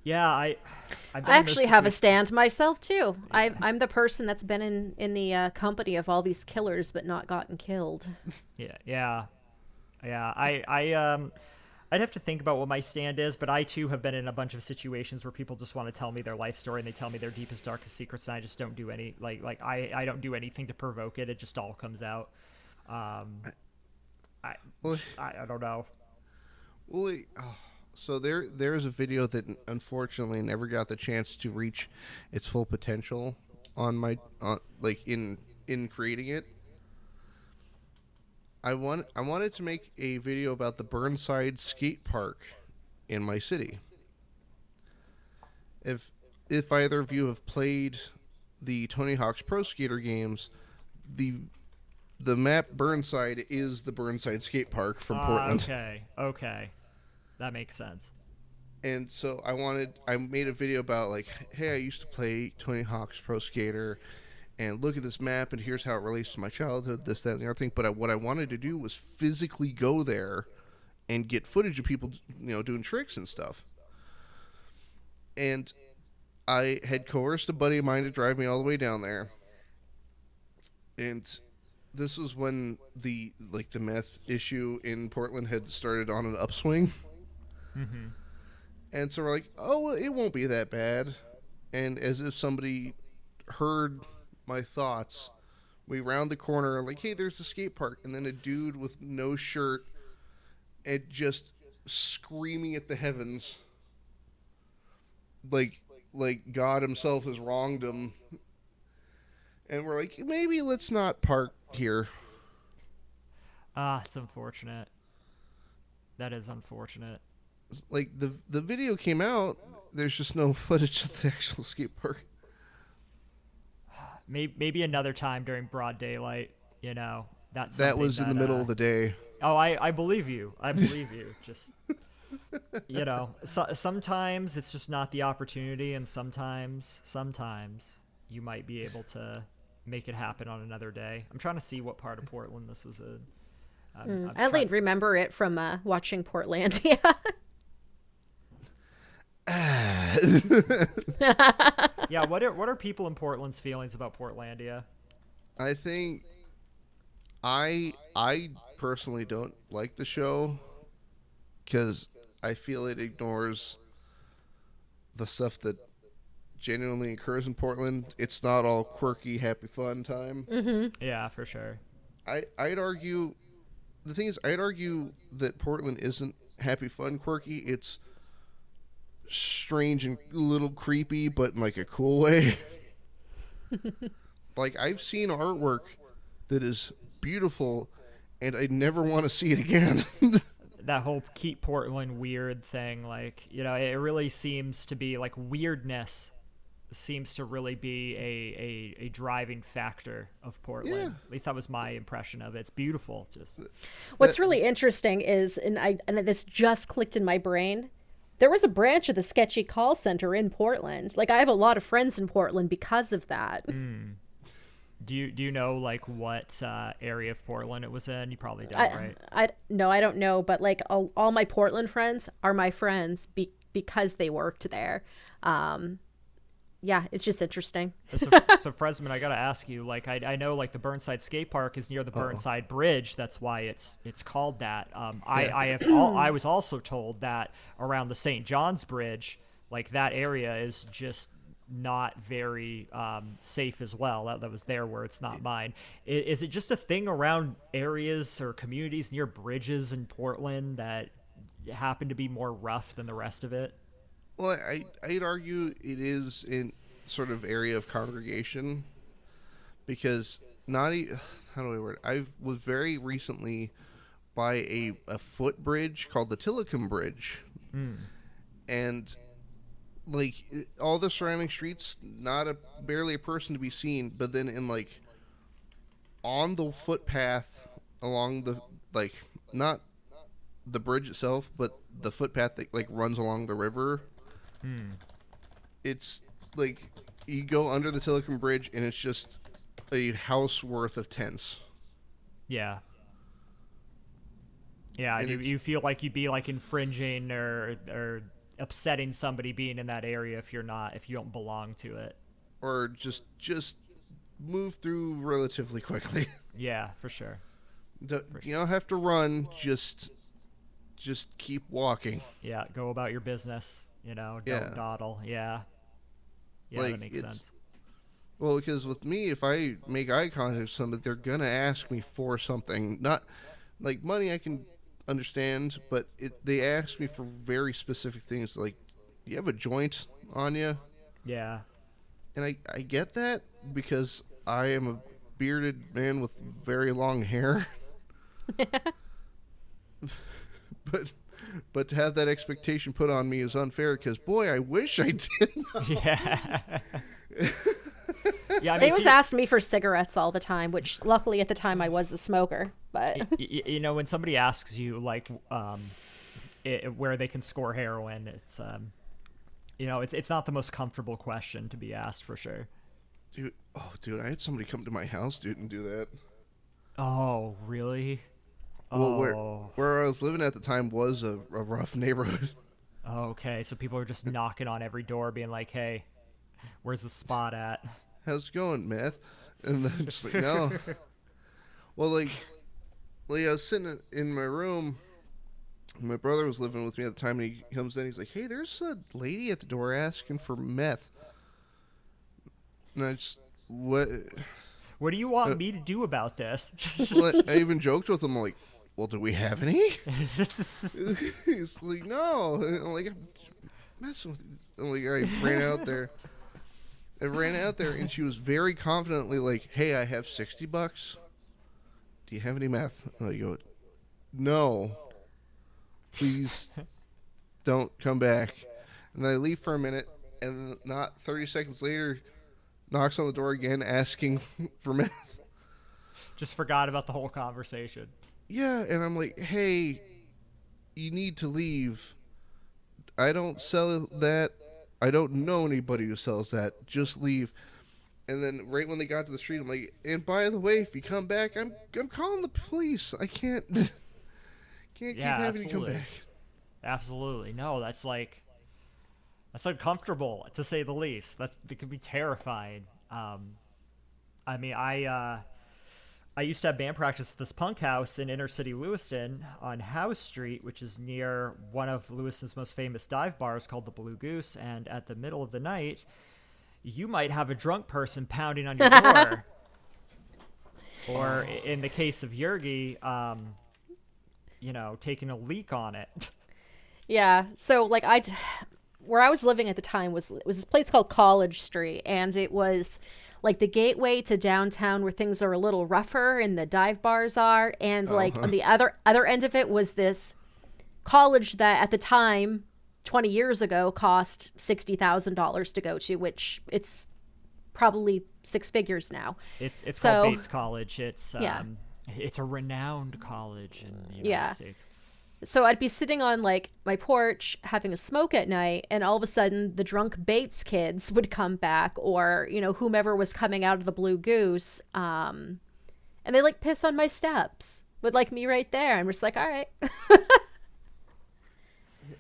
Yeah, I actually have a stand myself too. I'm the person that's been in the company of all these killers but not gotten killed. Yeah. I'd have to think about what my stand is, but I too have been in a bunch of situations where people just want to tell me their life story and they tell me their deepest, darkest secrets, and I just don't do any I don't do anything to provoke it. It just all comes out. I don't know. Well, so there's a video that unfortunately never got the chance to reach its full potential in creating it. I wanted to make a video about the Burnside skate park in my city. If either of you have played the Tony Hawk's Pro Skater games, the map Burnside is the Burnside skate park from Portland. Okay, that makes sense. And so I made a video about like, hey, I used to play Tony Hawk's Pro Skater. And look at this map, and here's how it relates to my childhood, this, that, and the other thing. But what I wanted to do was physically go there and get footage of people, doing tricks and stuff. And I had coerced a buddy of mine to drive me all the way down there. And this was when the meth issue in Portland had started on an upswing. Mm-hmm. And so we're like, oh, well, it won't be that bad. And as if somebody heard my thoughts, we round the corner like, hey, there's the skate park, and then a dude with no shirt and just screaming at the heavens like God himself has wronged him, and we're like, maybe let's not park here. It's unfortunate. That is unfortunate. Like the video came out, there's just no footage of the actual skate park. Maybe another time during broad daylight, that was in the middle of the day. Oh, I believe you. Just, sometimes it's just not the opportunity, and sometimes you might be able to make it happen on another day. I'm trying to see what part of Portland this was in. I only remember it from watching Portlandia. Yeah, what are people in Portland's feelings about Portlandia? I think I personally don't like the show because I feel it ignores the stuff that genuinely occurs in Portland. It's not all quirky, happy, fun time. Mm-hmm. Yeah, for sure. I'd argue that Portland isn't happy, fun, quirky. It's strange and a little creepy, but in like a cool way. Like, I've seen artwork that is beautiful and I never want to see it again. That whole keep Portland weird thing, it really seems to be like weirdness seems to really be a driving factor of Portland. Yeah. At least that was my impression of it. It's beautiful. Just What's really interesting is, and this just clicked in my brain, there was a branch of the sketchy call center in Portland. Like, I have a lot of friends in Portland because of that. Do you know what area of Portland it was in? You probably don't, right? No, I don't know, but all my Portland friends are my friends because they worked there. Yeah, it's just interesting. So Fresman, I gotta ask you, like, I know like the Burnside skate park is near the Burnside Bridge. That's why it's called that. I was also told that around the St. John's Bridge, like that area is just not very safe as well. That was their words, not mine. Is it just a thing around areas or communities near bridges in Portland that happen to be more rough than the rest of it? Well, I'd argue it is in sort of area of congregation because how do I word it? I was very recently by a footbridge called the Tillicum Bridge, and like all the surrounding streets, barely a person to be seen, but then in like on the footpath along the like not the bridge itself, but the footpath that like runs along the river. It's like you go under the Tillicum Bridge and it's just a house worth of tents. Yeah. Yeah, And you feel like you'd be like infringing or upsetting somebody being in that area if you don't belong to it. Or just move through relatively quickly. Yeah, for sure. You don't have to run, just keep walking. Yeah, go about your business. Don't dawdle. Yeah. Yeah, like, that makes sense. Well, because with me, if I make eye contact with somebody, they're going to ask me for something. Not, like, money I can understand, but they ask me for very specific things. Like, do you have a joint on you? Yeah. And I get that because I am a bearded man with very long hair. But to have that expectation put on me is unfair because, boy, I wish I did. Yeah. Yeah, I mean, They always asked me for cigarettes all the time, which luckily at the time I was a smoker. But when somebody asks you like where they can score heroin, it's it's not the most comfortable question to be asked for sure. Dude, I had somebody come to my house, dude, and do that. Oh, really? Well, where I was living at the time was a rough neighborhood. Okay, so people are just knocking on every door, being like, "Hey, where's the spot at?" How's it going, meth? And then just like, no. Well, like I was sitting in my room. My brother was living with me at the time, and he comes in. He's like, "Hey, there's a lady at the door asking for meth." And I just, what? What do you want me to do about this? Well, I even joked with him, like, well, do we have any? He's like, no. And I'm like, I'm messing with you. I'm like, I ran out there. And she was very confidently like, hey, I have $60. Do you have any meth? And I go, no. Please don't come back. And then I leave for a minute, and not 30 seconds later, knocks on the door again asking for meth. Just forgot about the whole conversation. Yeah, and I'm like, hey, you need to leave. I don't sell that. I don't know anybody who sells that. Just leave. And then right when they got to the street, I'm like, and by the way, if you come back, I'm calling the police. I can't keep having you come back. Absolutely. No, that's uncomfortable, to say the least. It can be terrifying. I mean, I used to have band practice at this punk house in inner city Lewiston on House Street, which is near one of Lewiston's most famous dive bars called the Blue Goose. And at the middle of the night, you might have a drunk person pounding on your door. Or in the case of Yergi, taking a leak on it. yeah, so like where I was living at the time was this place called College Street, and it was like the gateway to downtown where things are a little rougher and the dive bars are, and like on the other end of it was this college that at the time 20 years ago cost $60,000 to go to, which it's probably six figures now. It's called Bates College. It's it's a renowned college in the United States. So I'd be sitting on like my porch having a smoke at night, and all of a sudden the drunk Bates kids would come back, or whomever was coming out of the Blue Goose, and they like piss on my steps with like me right there. I'm just like, all right.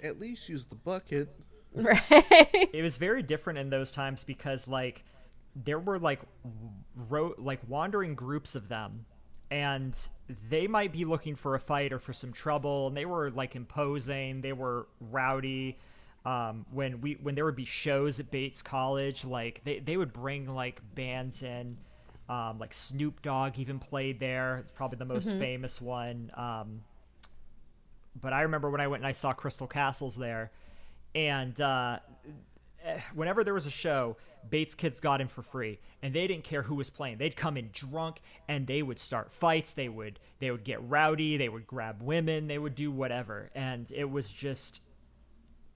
at least use the bucket. Right. It was very different in those times because like there were like wandering groups of them, and they might be looking for a fight or for some trouble, and they were like imposing, they were rowdy. When there would be shows at Bates College, like they would bring like bands in, like Snoop Dogg even played there. It's probably the most famous one. But I remember when I went and I saw Crystal Castles there, and whenever there was a show, Bates kids got in for free, and they didn't care who was playing. They'd come in drunk, and they would start fights. They would get rowdy. They would grab women. They would do whatever, and it was just,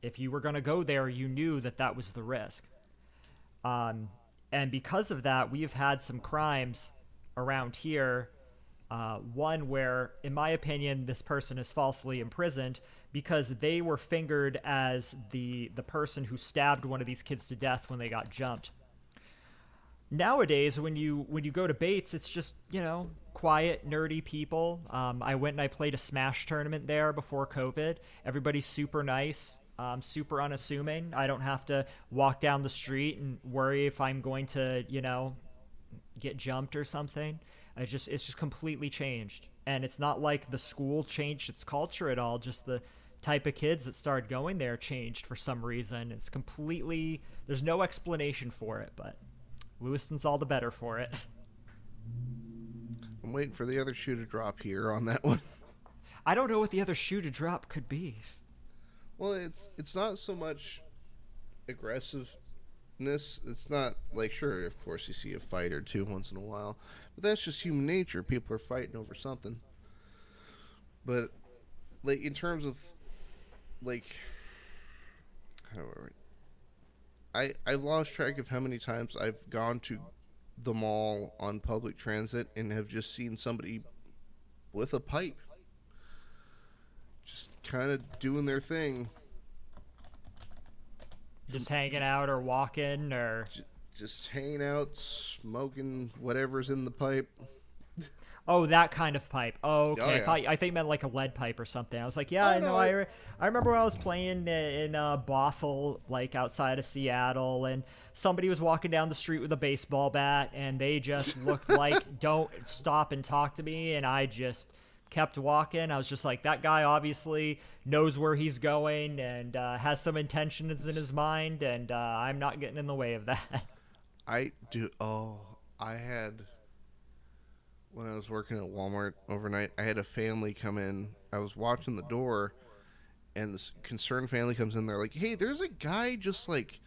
if you were going to go there, you knew that was the risk. And because of that, we've had some crimes around here. One where, in my opinion, this person is falsely imprisoned because they were fingered as the person who stabbed one of these kids to death when they got jumped. Nowadays, when you go to Bates, it's just, quiet, nerdy people. I went and I played a Smash tournament there before COVID. Everybody's super nice, super unassuming. I don't have to walk down the street and worry if I'm going to, get jumped or something. It's just completely changed. And it's not like the school changed its culture at all. Just the type of kids that started going there changed for some reason. It's completely, there's no explanation for it, but Lewiston's all the better for it. I'm waiting for the other shoe to drop here on that one. I don't know what the other shoe to drop could be. Well, it's not so much aggressiveness. It's not like, sure, of course you see a fight or two once in a while, but that's just human nature. People are fighting over something. But like in terms of like, however, I've lost track of how many times I've gone to the mall on public transit and have just seen somebody with a pipe just kind of doing their thing. Just hanging out or walking or... Just hanging out, smoking whatever's in the pipe. Oh, that kind of pipe. Oh, okay. Oh, yeah. I think you meant like a lead pipe or something. I was like, yeah, I know. I remember when I was playing in Bothell, like outside of Seattle, and somebody was walking down the street with a baseball bat, and they just looked like, don't stop and talk to me, and I just kept walking. I was just like, that guy obviously knows where he's going and has some intentions in his mind, and I'm not getting in the way of that. I had... When I was working at Walmart overnight, I had a family come in. I was watching the door, and this concerned family comes in. They're like, hey, there's a guy just, like,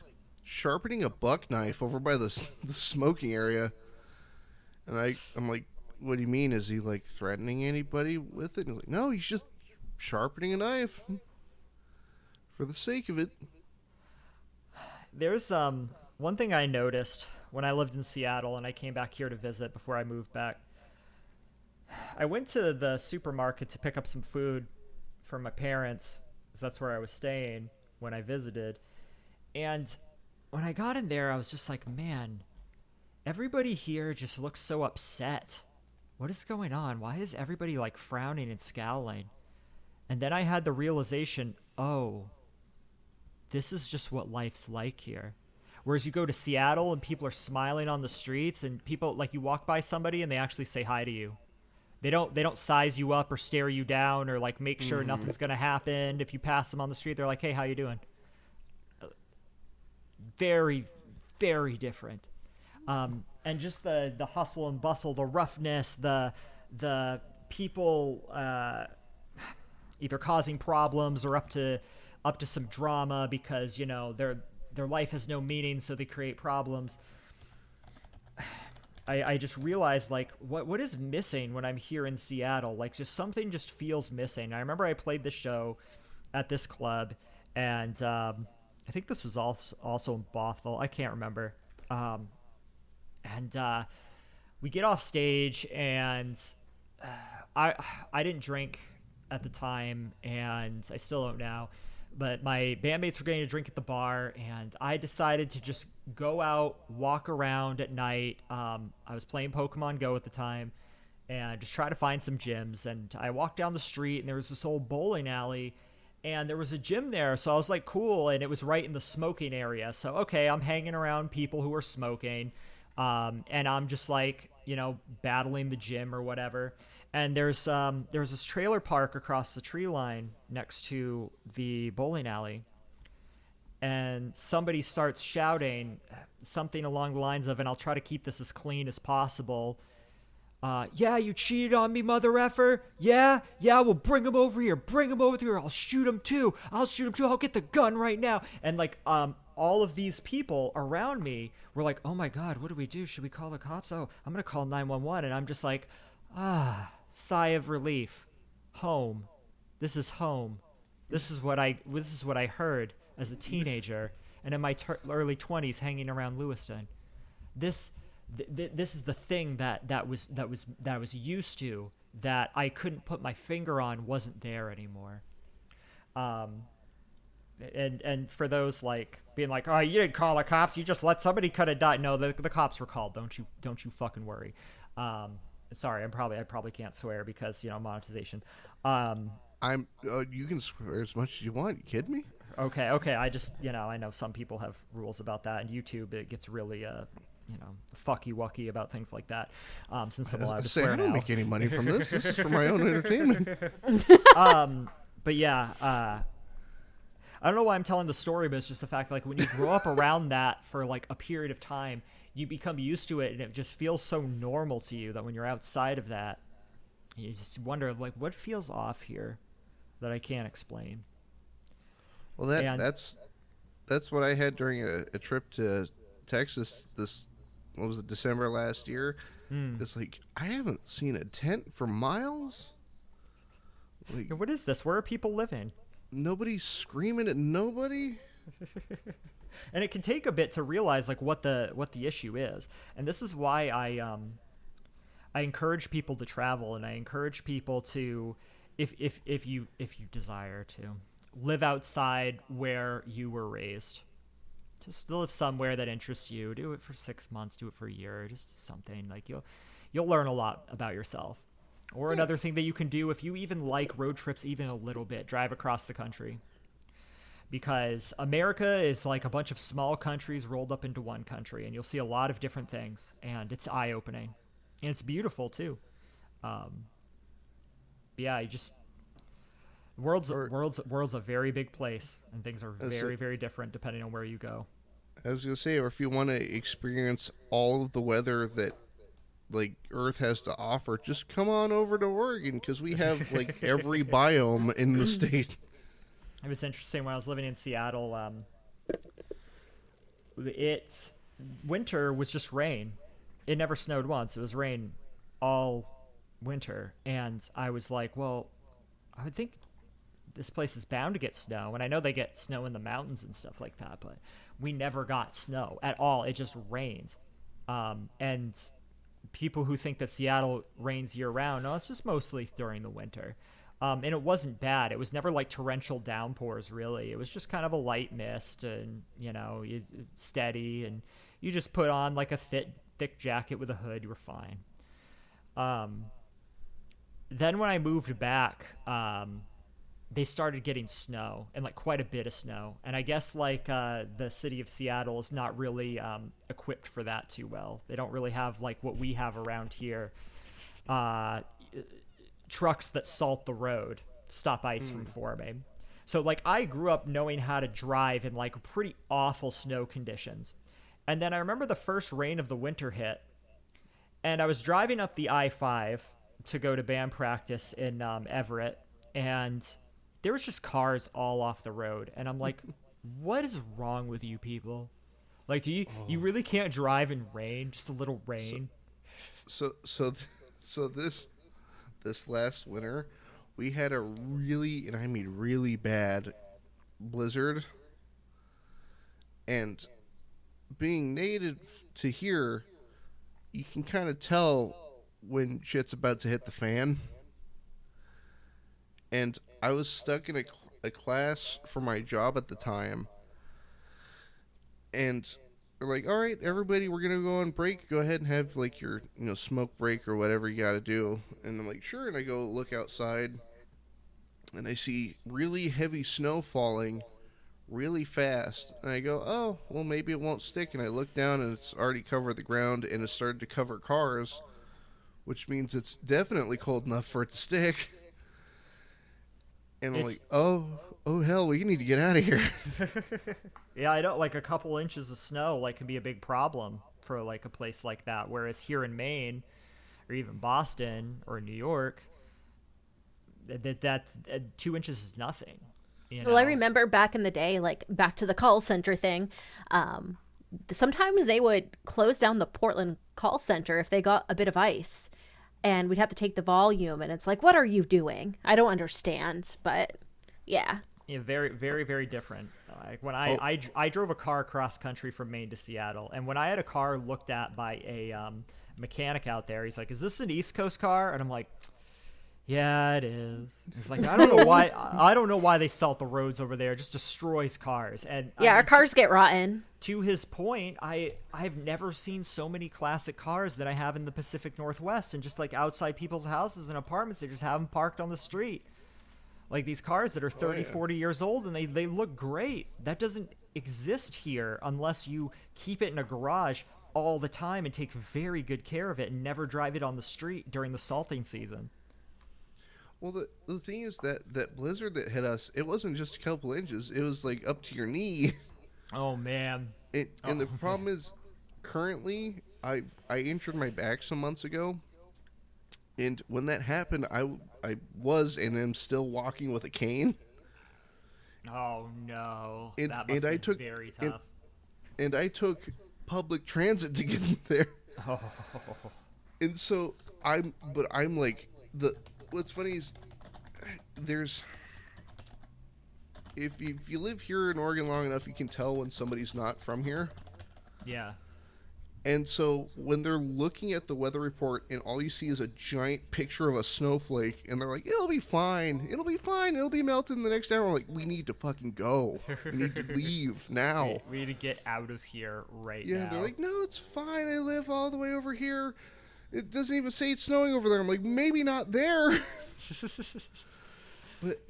sharpening a buck knife over by the smoking area. And I'm like, what do you mean? Is he, like, threatening anybody with it? And he's like, no, he's just sharpening a knife for the sake of it. There's one thing I noticed when I lived in Seattle and I came back here to visit before I moved back. I went to the supermarket to pick up some food for my parents, because that's where I was staying when I visited. And when I got in there, I was just like, man, everybody here just looks so upset. What is going on? Why is everybody like frowning and scowling? And then I had the realization, oh, this is just what life's like here. Whereas you go to Seattle and people are smiling on the streets, and people, like, you walk by somebody and they actually say hi to you. They don't size you up or stare you down or like make sure nothing's gonna happen. If you pass them on the street, they're like, hey, how you doing? Very, very different. And just the hustle and bustle, the roughness, the people either causing problems or up to some drama because, you know, their life has no meaning, so they create problems. I just realized, like, what is missing when I'm here in Seattle? Like, just something just feels missing. I remember I played the show at this club, and I think this was also in Bothell. I can't remember. And we get off stage, and I didn't drink at the time, and I still don't now. But my bandmates were getting a drink at the bar, and I decided to just go out, walk around at night. I was playing Pokemon Go at the time, and just try to find some gyms. And I walked down the street, and there was this old bowling alley, and there was a gym there, so I was like, cool, and it was right in the smoking area. So okay, I'm hanging around people who are smoking, and I'm just like, battling the gym or whatever. And there's this trailer park across the tree line next to the bowling alley, and somebody starts shouting something along the lines of, and I'll try to keep this as clean as possible. Yeah, you cheated on me, mother effer. Yeah, well, bring him over here. Bring him over here. I'll shoot him too. I'll get the gun right now. And like, all of these people around me were like, oh my God, what do we do? Should we call the cops? Oh, I'm going to call 911. And I'm just like, sigh of relief. Home. This is home. This is what I heard as a teenager and in my early 20s hanging around Lewiston. This is the thing that I was used to, that I couldn't put my finger on, wasn't there anymore. And for those like being like, oh, you didn't call the cops, you just let somebody could have died. No, the cops were called. Don't you fucking worry. Sorry, I probably can't swear because monetization. You can swear as much as you want. You kidding me? Okay. I just I know some people have rules about that, and YouTube, it gets really fucky wucky about things like that. Since I'm allowed to swear I don't now. make any money from this. This is for my own entertainment. But yeah, I don't know why I'm telling the story, but it's just the fact like when you grow up around that for like a period of time, you become used to it, and it just feels so normal to you that when you're outside of that, you just wonder like what feels off here that I can't explain. Well, that's what I had during a trip to Texas. What was it, December last year? It's like I haven't seen a tent for miles. Like, what is this? Where are people living? Nobody's screaming at nobody. And it can take a bit to realize like what the issue is. And this is why I encourage people to travel, and I encourage people to, if you desire to, live outside where you were raised. Just live somewhere that interests you. Do it for 6 months. Do it for a year. Just something like you'll learn a lot about yourself. Or another thing that you can do, if you even like road trips even a little bit, drive across the country. Because America is like a bunch of small countries rolled up into one country, and you'll see a lot of different things, and it's eye-opening, and it's beautiful too. Yeah, world's a very big place, and things are very, very different depending on where you go. I was gonna say, or if you want to experience all of the weather that like Earth has to offer, just come on over to Oregon, because we have like every biome in the state. It was interesting when I was living in Seattle. Winter was just rain. It never snowed once. It was rain all winter, and I was like, well, I would think this place is bound to get snow, and I know they get snow in the mountains and stuff like that, but we never got snow at all. It just rained. And people who think that Seattle rains year round, no, it's just mostly during the winter. And it wasn't bad. It was never like torrential downpours, really. It was just kind of a light mist, and steady, and you just put on like a thick jacket with a hood, you were fine. Then when I moved back, they started getting snow, and like quite a bit of snow. And I guess like the city of Seattle is not really equipped for that too well. They don't really have like what we have around here. Trucks that salt the road, stop ice from forming. So like I grew up knowing how to drive in like pretty awful snow conditions. And then I remember the first rain of the winter hit, and I was driving up the I-5 to go to band practice in Everett, and there was just cars all off the road, and I'm like, what is wrong with you people? Like, you really can't drive in rain, just a little rain? So this last winter, we had a really, and I mean really bad blizzard. And being native to here, you can kind of tell when shit's about to hit the fan. And I was stuck in a class for my job at the time. And they're like, all right, everybody, we're going to go on break. Go ahead and have like your smoke break or whatever you got to do. And I'm like, sure. And I go look outside, and I see really heavy snow falling really fast. And I go, oh, well, maybe it won't stick. And I look down and it's already covered the ground and it's started to cover cars, which means it's definitely cold enough for it to stick. And I'm It's like, oh hell, we need to get out of here. yeah, I know, like a couple inches of snow like can be a big problem for like a place like that. Whereas here in Maine, or even Boston or New York, that 2 inches is nothing. You Well, I know, remember back in the day, like back to the call center thing. Sometimes they would close down the Portland call center if they got a bit of ice, and we'd have to take the volume. And it's like, what are you doing? I don't understand. But yeah, yeah, very, very, very different. Like when Oh, I drove a car cross country from Maine to Seattle, and when I had a car looked at by a mechanic out there, he's like, "Is this an East Coast car?" And I'm like, "Yeah, it is." He's like, "I don't know why. I don't know why they salt the roads over there. It just destroys cars." And I yeah, our mean, cars get rotten. to his point, I've never seen so many classic cars that I have in the Pacific Northwest, and just like outside people's houses and apartments, they just have them parked on the street. Like these cars that are 30, yeah. 40 years old, and they look great. That doesn't exist here unless you keep it in a garage all the time and take very good care of it and never drive it on the street during the salting season. Well, the thing is that blizzard that hit us, it wasn't just a couple inches. It was like up to your knee. Oh man. And the problem is, currently, I injured my back some months ago, and when that happened, I was and am still walking with a cane, Oh no. and That and must I be took very and, tough. and I took public transit to get there, Oh. and so I'm like what's funny is there's if you live here in Oregon long enough, you can tell when somebody's not from here. Yeah. And so when they're looking at the weather report and all you see is a giant picture of a snowflake, and they're like, it'll be fine, it'll be melted in the next hour. I'm like, we need to fucking go. We need to leave now. We need to get out of here right Yeah, now. they're like, no, it's fine. I live all the way over here. It doesn't even say it's snowing over there. I'm like, maybe not there. But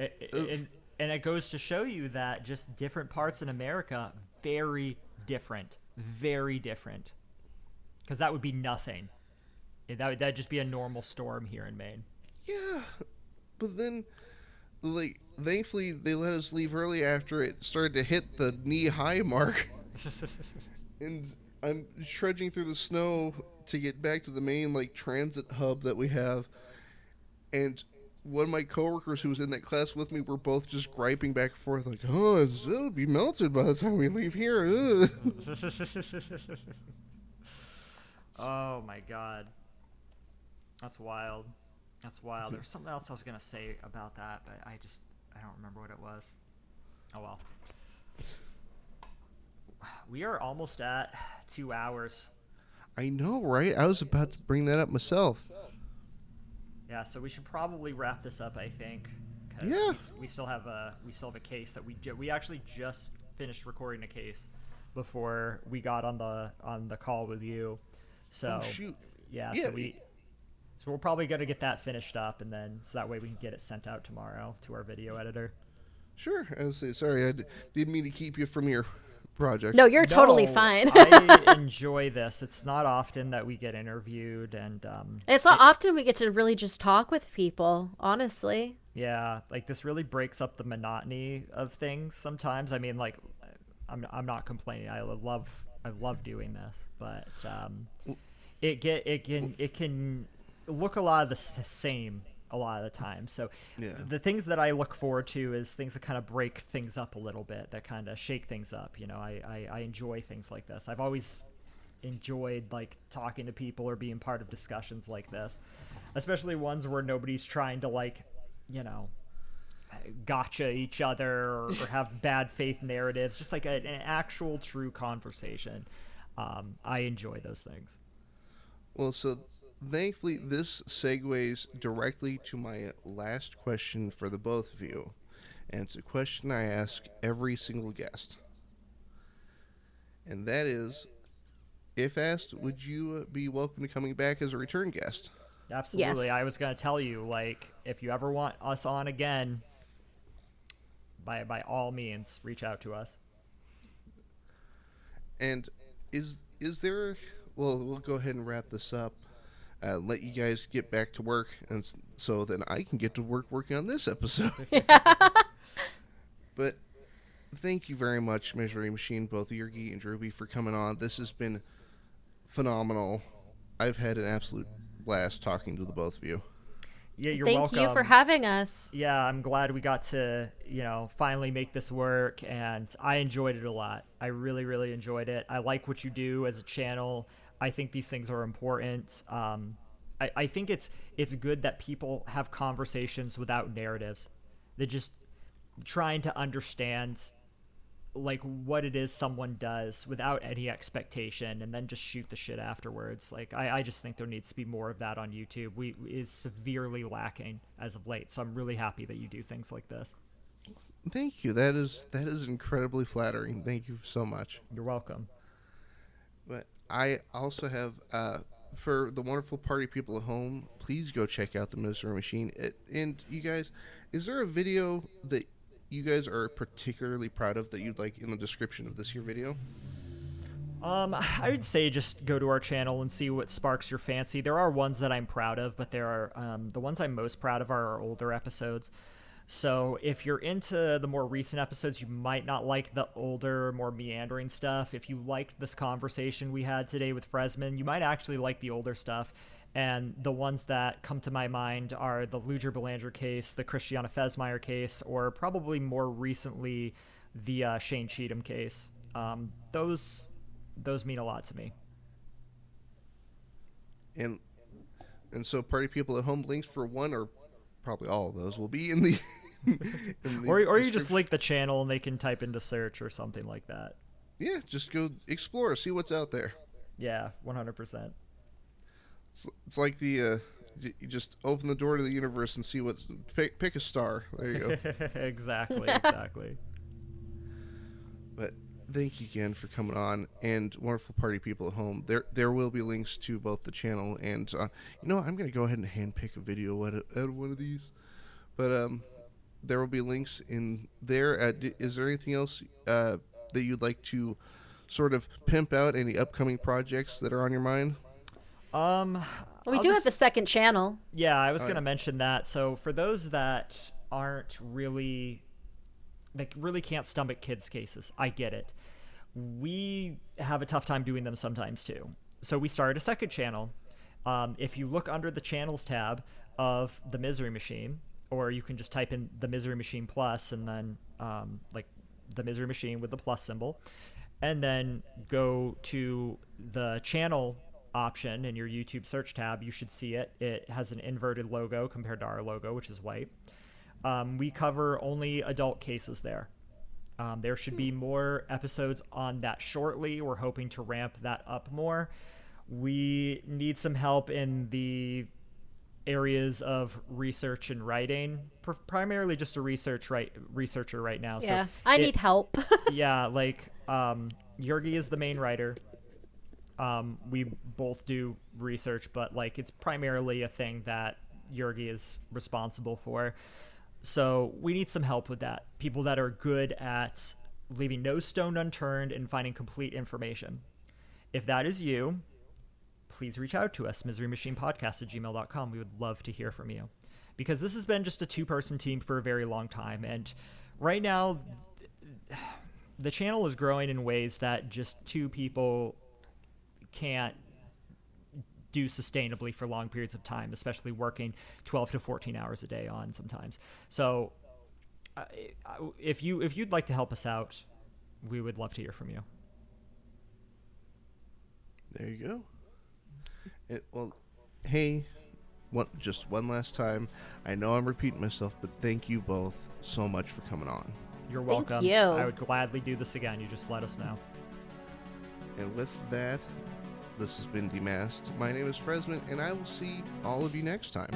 And it goes to show you that just different parts in America, very different. Very different. Because that would be nothing. That'd just be a normal storm here in Maine. yeah, but then, like, thankfully they let us leave early after it started to hit the knee-high mark. And I'm trudging through the snow to get back to the main, like, transit hub that we have. And one of my coworkers who was in that class with me were both just griping back and forth, like, oh, it'll be melted by the time we leave here. Ugh. Oh my god. That's wild. That's wild. There was something else I was going to say about that, but I don't remember what it was. Oh well. We are almost at 2 hours. I know, right? I was about to bring that up myself. Yeah, so we should probably wrap this up, I think. 'Cause Yeah. we still have a case that we actually just finished recording a case before we got on the call with you. So Oh, shoot. yeah, Yeah, so we're probably gonna get that finished up, and then so that way we can get it sent out tomorrow to our video editor. Sure. I was sorry, didn't mean to keep you from your project. No, you're totally No, fine. I enjoy this. It's not often that we get interviewed, and It's not often we get to really just talk with people, honestly. yeah, like this really breaks up the monotony of things sometimes. I mean, like I'm not complaining. I love doing this, but it can look a lot of the same a lot of the time. So Yeah. the things that I look forward to is things that kind of break things up a little bit, that kind of shake things up. You know, I enjoy things like this. I've always enjoyed like talking to people or being part of discussions like this, especially ones where nobody's trying to like, you know, gotcha each other or have bad faith narratives, just like an actual true conversation. I enjoy those things. Well, so thankfully, this segues directly to my last question for the both of you. And it's a question I ask every single guest. And that is, if asked, would you be welcome to coming back as a return guest? Absolutely. Yes. I was going to tell you, like, if you ever want us on again, by all means, reach out to us. And is there? Well, we'll go ahead and wrap this up. Let you guys get back to work, and so then I can get to work working on this episode. But thank you very much, Misery Machine, both Yergi and Ruby, for coming on. This has been phenomenal. I've had an absolute blast talking to the both of you. Yeah, you're Thank welcome. you for having us. Yeah, I'm glad we got to, finally make this work, and I enjoyed it a lot. I really, really enjoyed it. I like what you do as a channel. I think these things are important. I think it's good that people have conversations without narratives. They're just trying to understand like what it is someone does without any expectation, and then just shoot the shit afterwards. Like I just think there needs to be more of that on YouTube. We is severely lacking as of late. So I'm really happy that you do things like this. Thank you. That is incredibly flattering. Thank you so much. You're welcome. But I also have for the wonderful party people at home, please go check out the Misery Machine. And you guys, is there a video that you guys are particularly proud of that you'd like in the description of this here video? I would say just go to our channel and see what sparks your fancy. There are ones that I'm proud of, but there are the ones I'm most proud of are our older episodes. So if you're into the more recent episodes, you might not like the older, more meandering stuff. If you like this conversation we had today with Fresman, you might actually like the older stuff. And the ones that come to my mind are the Luger Belanger case, the Christiana Fesmeyer case, or probably more recently the Shane Cheatham case. Those mean a lot to me. And so party people at home, links for one or probably all of those will be in the, or you just link the channel and they can type into search or something like that. Yeah, just go explore, see what's out there. Yeah, 100%. It's like the you just open the door to the universe and see what's pick a star. There you go. Exactly. But thank you again for coming on, and wonderful party people at home. There will be links to both the channel and I'm gonna go ahead and handpick a video out of one of these. But there will be links in there. Is there anything else that you'd like to sort of pimp out? Any upcoming projects that are on your mind? We do have the second channel. Yeah, I was going to mention that. So for those that aren't really can't stomach kids cases, I get it. We have a tough time doing them sometimes too. So we started a second channel. If you look under the channels tab of the Misery Machine, or you can just type in the Misery Machine Plus and then like the Misery Machine with the plus symbol, and then go to the channel option in your YouTube search tab, you should see it. It has an inverted logo compared to our logo, which is white. We cover only adult cases there. There should be more episodes on that shortly. We're hoping to ramp that up more. We need some help in the areas of research and writing, primarily just a researcher right now. Yeah, so I need help. Yeah, like Yergi is the main writer. We both do research, but like it's primarily a thing that Yergi is responsible for. So we need some help with that. People that are good at leaving no stone unturned and finding complete information. If that is you, please reach out to us, miserymachinepodcast@gmail.com. We would love to hear from you, because this has been just a two-person team for a very long time. And right now, the channel is growing in ways that just two people can't do sustainably for long periods of time, especially working 12 to 14 hours a day on sometimes. So if you'd like to help us out, we would love to hear from you. There you go. Well, hey, just one last time. I know I'm repeating myself, but thank you both so much for coming on. You're welcome. Thank you. I would gladly do this again. You just let us know. And with that, this has been Demasked. My name is Fresman, and I will see all of you next time.